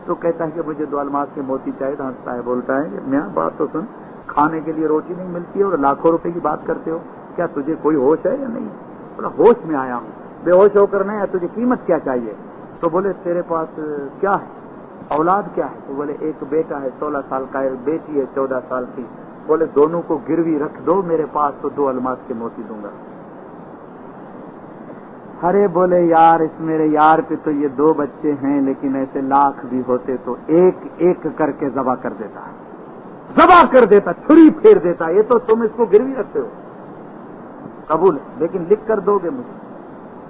तो कहता है कि मुझे 2 अलमास के मोती चाहिए। हंसता है, बोलता है मैं बात तो सुन, खाने के लिए रोटी नहीं मिलती है और लाखों रुपए की बात करते हो, क्या तुझे कोई होश है या नहीं? बोला होश में आया हूँ, बेहोश होकर नहीं, तुझे कीमत क्या चाहिए? तो बोले तेरे पास क्या है, औलाद क्या है? तो बोले एक बेटा है 16 साल का, एक बेटी है 14 साल की। बोले दोनों को गिरवी रख दो मेरे पास तो 2 अलमास के मोती दूंगा। अरे बोले यार, इस मेरे यार पे तो ये 2 बच्चे हैं, लेकिन ऐसे लाख भी होते तो एक एक करके जबा कर देता, छुरी फेर देता। ये तो तुम इसको गिरवी रखते हो, कबूल है, लेकिन लिख कर दोगे मुझे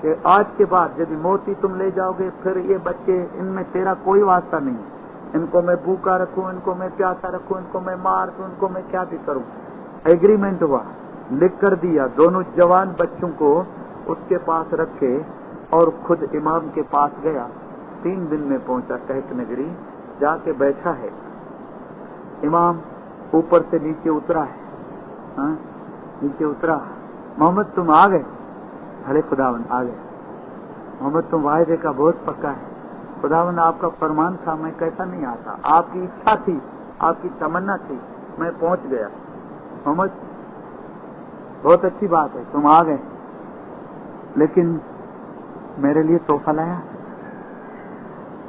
कि आज के बाद यदि मोती तुम ले जाओगे, फिर ये बच्चे, इनमें तेरा कोई वास्ता नहीं, इनको मैं भूखा रखूं, इनको मैं प्यासा रखूं, इनको मैं मार दूं, इनको मैं क्या भी करूं। एग्रीमेंट हुआ, लिख कर दिया। दोनों जवान बच्चों को उसके पास रखे और खुद इमाम के पास गया। 3 दिन में पहुंचा कहक नगरी, जाके बैठा है। इमाम ऊपर से नीचे उतरा है, नीचे उतरा, मोहम्मद तुम आ गए? अरे खुदावन आ गए। मोहम्मद तुम वायदे का बहुत पक्का है, खुदावंद आपका फरमान था, मैं कैसा नहीं आता, आपकी इच्छा थी, आपकी तमन्ना थी, मैं पहुंच गया। मोहम्मद बहुत अच्छी बात है, तुम आ गए, लेकिन मेरे लिए तोहफा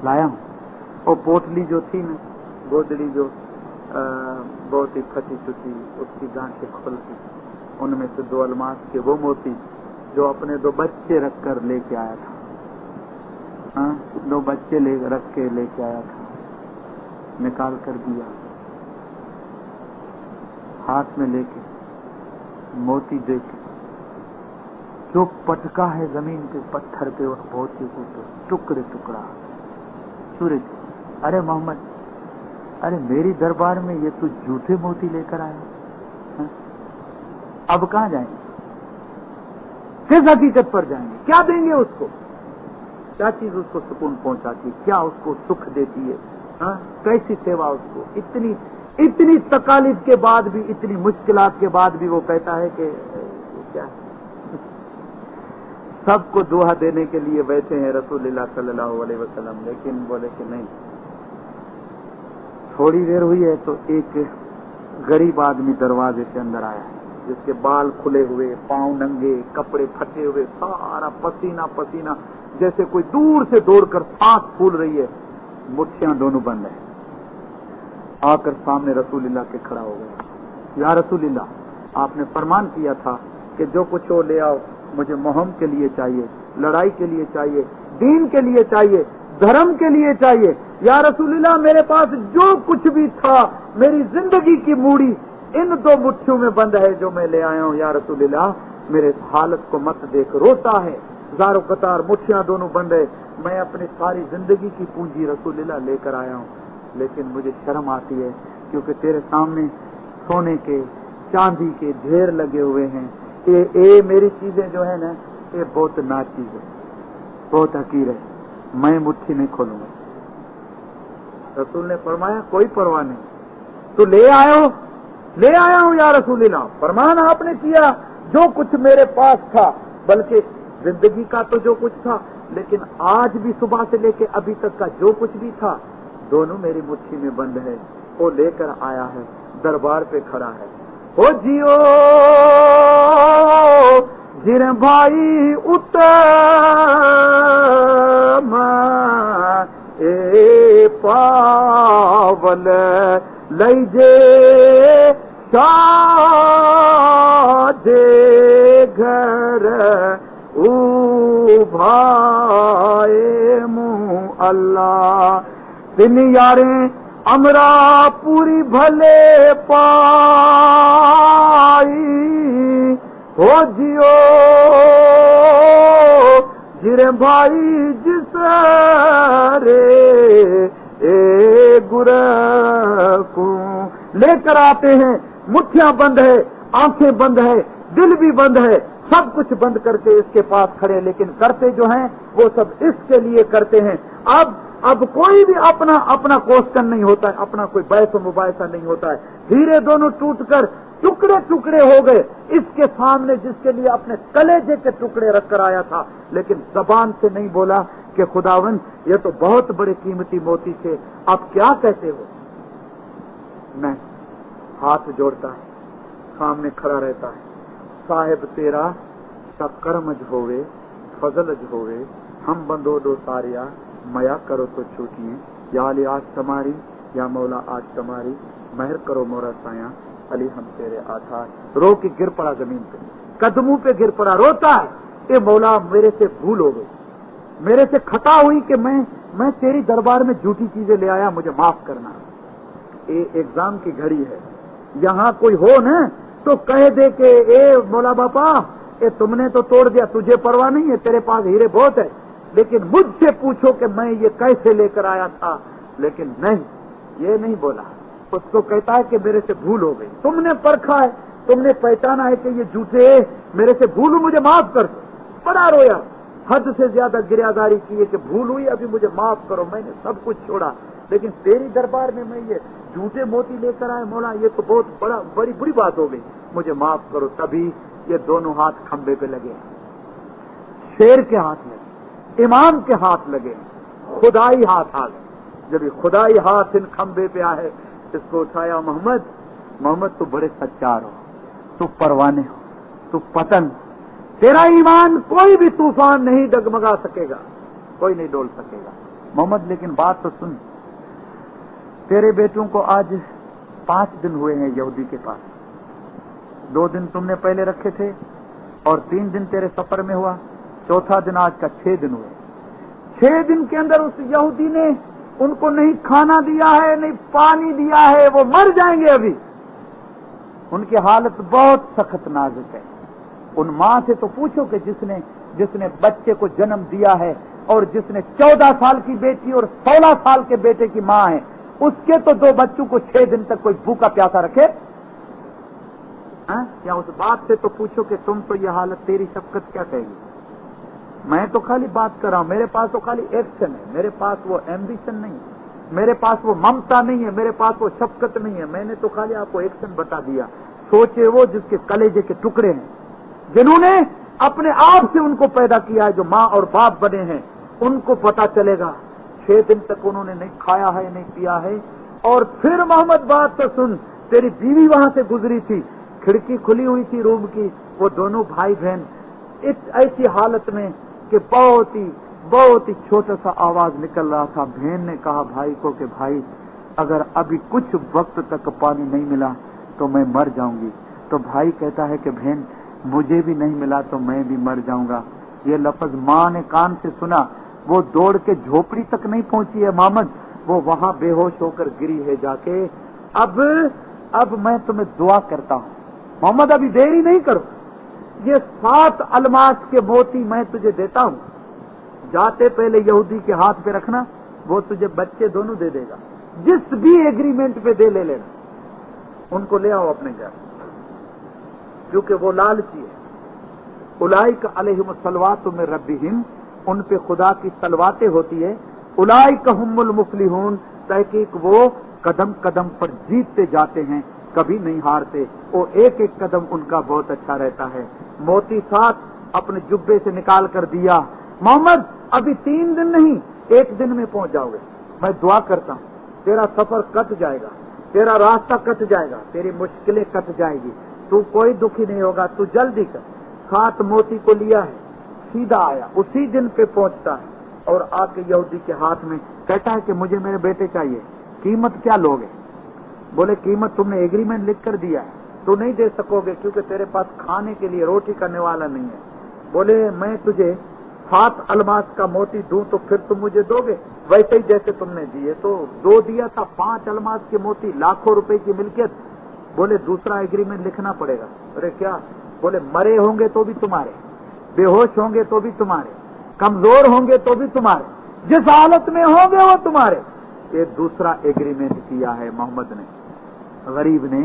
लाया हूं। वो पोटली जो थी ना, गोदड़ी जो बहुत ही फटी चुकी, उसकी गांठें खुल गई, उनमें से 2 अलमास के वो मोती जो अपने 2 बच्चे रख कर लेके आया था, हाँ 2 बच्चे रख के लेके आया था, निकाल कर दिया, हाथ में लेके मोती देके जो पटका है जमीन पे, पत्थर पे, और मोती को तो टुकड़े टुकड़ा सूरज। अरे मोहम्मद, अरे मेरी दरबार में ये तो झूठे मोती लेकर आया, हाँ? अब कहां जाएंगे, किस हकीकत पर जाएंगे, क्या देंगे उसको, क्या चीज उसको सुकून पहुंचाती, क्या उसको सुख देती है, हाँ? कैसी सेवा उसको, इतनी तकालीफ के बाद भी, इतनी मुश्किलात के बाद भी वो कहता है कि क्या सबको दुआ देने के लिए बैठे हैं रसूलुल्लाह सल्लल्लाहु अलैहि वसल्लम, लेकिन बोले कि नहीं। थोड़ी देर हुई है तो एक गरीब आदमी दरवाजे से अंदर आया, जिसके बाल खुले हुए, पांव नंगे, कपड़े फटे हुए, सारा पसीना पसीना, जैसे कोई दूर से दौड़कर सांस फूल रही है, मुट्ठियां दोनों बंद है। आकर सामने रसूलुल्लाह के खड़ा हो गया। या रसूलुल्लाह, आपने फरमान किया था कि जो कुछ हो ले आओ, मुझे मुहिम के लिए चाहिए, लड़ाई के लिए चाहिए, दीन के लिए चाहिए, धर्म के लिए चाहिए। या रसूलुल्लाह, मेरे पास जो कुछ भी था, मेरी जिंदगी की मूड़ी इन 2 मुट्ठियों में बंद है जो मैं ले आया हूं। या रसूलुल्लाह, मेरे हालत को मत देख, रोता है, ज़ारो कतार, मुट्ठियां दोनों बंद है, मैं अपनी सारी जिंदगी की पूंजी रसूलुल्लाह लेकर आया हूं, लेकिन मुझे शर्म आती है, क्योंकि तेरे सामने सोने के, चांदी के ढेर लगे हुए हैं। ये मेरी चीजें जो है ना, ये बहुत नाचीज है, बहुत हकीर है, मैं मुट्ठी नहीं खोलूंगा। रसूल ने फरमाया कोई परवाह नहीं, तो ले आया हूं या रसूलुल्लाह, फरमान आपने किया, जो कुछ मेरे पास था, बल्कि जिंदगी का तो जो कुछ था, लेकिन आज भी सुबह से लेके अभी तक का जो कुछ भी था, दोनों मेरी मुट्ठी में बंद है, वो लेकर आया है, दरबार पे खड़ा है। ओ जियो जिर भाई उत्तम ए पावल लईजे साजे घर भाए मुँह अल्लाह दिन यारे अमरा पूरी भले पाई हो जियो जिरे भाई जिस रे ए गुर को लेकर आते हैं, मुट्ठियां बंद है, आंखें बंद है, दिल भी बंद है, सब कुछ बंद करके इसके पास खड़े, लेकिन करते जो हैं वो सब इसके लिए करते हैं। अब कोई भी अपना क्वेश्चन नहीं होता है, अपना कोई बहस मुबाहिसा नहीं होता है। हीरे दोनों टूटकर टुकड़े टुकड़े हो गए इसके सामने, जिसके लिए अपने कलेजे के टुकड़े रखकर आया था, लेकिन जबान से नहीं बोला कि खुदावन ये तो बहुत बड़े कीमती मोती थे, आप क्या कहते हो। नहीं, हाथ जोड़ता है, सामने खड़ा रहता है, साहेब तेरा करमज होवे, फजलज होवे, हम बंदो दो सारिया मया करो तो छूटिए, या अली आज तुम्हारी, या मौला आज तुम्हारी, महर करो मोरा साया, अली हम तेरे आधार। रो के गिर पड़ा जमीन पे, कदमों पे गिर पड़ा, रोता है, ए मौला मेरे से भूल हो गई, मेरे से खता हुई कि मैं तेरी दरबार में झूठी चीजें ले आया, मुझे माफ करना। ये एग्जाम की घड़ी है, यहाँ कोई हो न तो कह दे कि ए मौला बापा, ए तुमने तो तोड़ दिया, तुझे परवाह नहीं है, तेरे पास हीरे बहुत है, लेकिन मुझसे पूछो कि मैं ये कैसे लेकर आया था। लेकिन नहीं, ये नहीं बोला, उसको कहता है कि मेरे से भूल हो गई, तुमने परखा है, तुमने पहचाना है कि ये झूठे है, मेरे से भूल, मुझे माफ कर दो। बड़ा रोया, हद से ज्यादा गिरियादारी की है कि भूल हुई, अभी मुझे माफ करो, मैंने सब कुछ छोड़ा, लेकिन तेरी दरबार में मैं ये झूठे मोती लेकर आया, मौला ये तो बहुत बड़ी बुरी बात हो गई, मुझे माफ करो। तभी ये दोनों हाथ खंबे पे लगे, शेर के हाथ में, इमाम के हाथ लगे, खुदाई हाथ आ गए। जब ये खुदाई हाथ इन खंबे पे आए, इसको उठाया, मोहम्मद तू बड़े सच्चार हो, तू परवाने हो, तू पतंग, तेरा ईमान कोई भी तूफान नहीं डगमगा सकेगा, कोई नहीं डोल सकेगा। मोहम्मद लेकिन बात तो सुन, तेरे बेटों को आज 5 दिन हुए हैं यहूदी के पास। 2 दिन तुमने पहले रखे थे और 3 दिन तेरे सफर में हुआ, चौथा दिन आज का 6 दिन हुए। 6 दिन के अंदर उस यहूदी ने उनको नहीं खाना दिया है, नहीं पानी दिया है, वो मर जाएंगे अभी। उनकी हालत बहुत सख्त नाजुक है। उन मां से तो पूछो कि जिसने बच्चे को जन्म दिया है और जिसने 14 साल की बेटी और 16 साल के बेटे की मां है, उसके तो 2 बच्चों को 6 दिन तक कोई भूखा प्यासा रखे? या उस बात से तो पूछो कि तुम तो ये हालत, तेरी शफकत क्या कहेगी? मैं तो खाली बात कर रहा हूं, मेरे पास तो खाली एक्शन है, मेरे पास वो एम्बिशन नहीं है, मेरे पास वो ममता नहीं है, मेरे पास वो शफकत नहीं है। मैंने तो खाली आपको एक्शन बता दिया। सोचे वो जिसके कलेजे के टुकड़े हैं, जिन्होंने अपने आप से उनको पैदा किया है, जो माँ और बाप बने हैं, उनको पता चलेगा। 6 दिन तक उन्होंने नहीं खाया है, नहीं पिया है। और फिर मोहम्मद बात तो सुन, तेरी बीवी वहां से गुजरी थी, खिड़की खुली हुई थी रूम की, वो दोनों भाई बहन इस ऐसी हालत में कि बहुत ही छोटा सा आवाज निकल रहा था। बहन ने कहा भाई को कि भाई अगर अभी कुछ वक्त तक पानी नहीं मिला तो मैं मर जाऊंगी। तो भाई कहता है कि बहन मुझे भी नहीं मिला तो मैं भी मर जाऊंगा। ये लफ्ज माँ ने कान से सुना, वो दौड़ के झोपड़ी तक नहीं पहुंची है मोहम्मद, वो वहां बेहोश होकर गिरी है जाके। अब मैं तुम्हें दुआ करता हूं मोहम्मद, अभी देरी नहीं करो, ये 7 अलमास के मोती मैं तुझे देता हूं, जाते पहले यहूदी के हाथ पे रखना, वो तुझे बच्चे दोनों दे देगा, जिस भी एग्रीमेंट पे दे ले लेना, उनको ले आओ अपने घर, क्योंकि वो लालची है। उलाइक अलैहिम सलवातु मिर रब्बिहिम, उन पे खुदा की सलवातें होती है। उलाइक हुमुल मुफलिहून, तहकीक वो कदम कदम पर जीतते जाते हैं, कभी नहीं हारते। वो एक एक कदम उनका बहुत अच्छा रहता है। मोती 7 अपने जुब्बे से निकाल कर दिया। मोहम्मद अभी 3 दिन नहीं, 1 दिन में पहुंच जाओगे। मैं दुआ करता हूं तेरा सफर कट जाएगा, तेरा रास्ता कट जाएगा, तेरी मुश्किलें कट जाएगी, तू कोई दुखी नहीं होगा, तू जल्दी कर। 7 मोती को लिया है, सीधा आया, उसी दिन पे पहुंचता है और आके यहूदी के हाथ में कहता है कि मुझे मेरे बेटे चाहिए, कीमत क्या लोगे? बोले कीमत तुमने एग्रीमेंट लिख कर दिया है, तो नहीं दे सकोगे क्योंकि तेरे पास खाने के लिए रोटी करने वाला नहीं है। बोले मैं तुझे 7 अलमास का मोती दूं तो फिर तुम मुझे दोगे? वैसे ही जैसे तुमने दिए तो 2 दिया था, 5 अलमास के मोती, लाखों रुपए की मिल्कियत। बोले दूसरा एग्रीमेंट लिखना पड़ेगा। अरे क्या? बोले मरे होंगे तो भी तुम्हारे, बेहोश होंगे तो भी तुम्हारे, कमजोर होंगे तो भी तुम्हारे, जिस हालत में होंगे वो तुम्हारे। ये दूसरा एग्रीमेंट किया है मोहम्मद ने, गरीब ने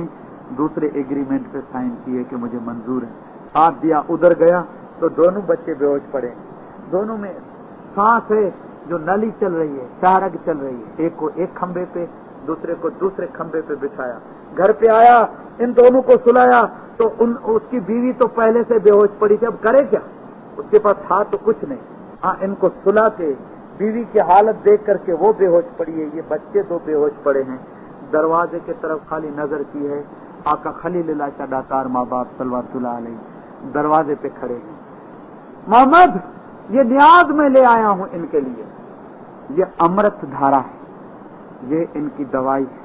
दूसरे एग्रीमेंट पे साइन किए कि मुझे मंजूर है। हाथ दिया, उधर गया तो दोनों बच्चे बेहोश पड़े। दोनों में सांस है, जो नली चल रही है, शाहरग चल रही है। एक को एक खंबे पे, दूसरे को दूसरे खंबे पे बिछाया। घर पे आया, इन दोनों को सुलाया तो उसकी बीवी तो पहले से बेहोश पड़ी थी, अब करे क्या? उसके पास था तो कुछ नहीं। हाँ, इनको सुला के बीवी की हालत देख करके वो बेहोश पड़ी है, ये बच्चे 2 बेहोश पड़े हैं। दरवाजे की तरफ खाली नजर की है, आका खलीलुल्लाह का दातार माँ बाप सल्लल्लाहु अलैहि दरवाजे पे खड़े हैं। मोहम्मद ये न्याज में ले आया हूं इनके लिए, ये अमृत धारा है, ये इनकी दवाई है।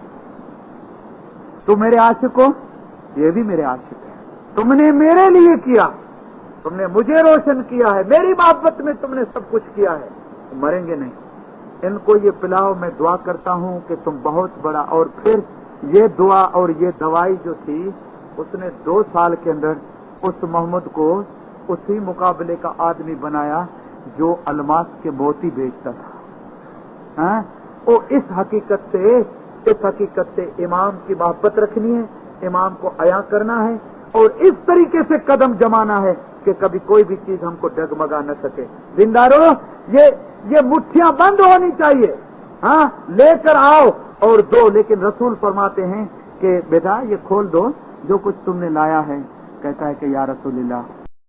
तो मेरे आशिक हो, ये भी मेरे आशिक है। तुमने मेरे लिए किया, तुमने मुझे रोशन किया है, मेरी मोहब्बत में तुमने सब कुछ किया है, तो मरेंगे नहीं। इनको ये पिलाओ, मैं दुआ करता हूं कि तुम बहुत बड़ा। और फिर ये दुआ और ये दवाई जो थी, उसने 2 साल के अंदर उस मोहम्मद को उसी मुकाबले का आदमी बनाया जो अलमास के मोती बेचता था। वो इस हकीकत से इमाम की मोहब्बत रखनी है, इमाम को अया करना है और इस तरीके से कदम जमाना है कि कभी कोई भी चीज हमको डगमगा न सके। जिंदारो, ये मुट्ठियां बंद होनी चाहिए। हाँ, लेकर आओ और दो। लेकिन रसूल फरमाते हैं कि बेटा ये खोल दो जो कुछ तुमने लाया है। कहता है कि या रसूलल्लाह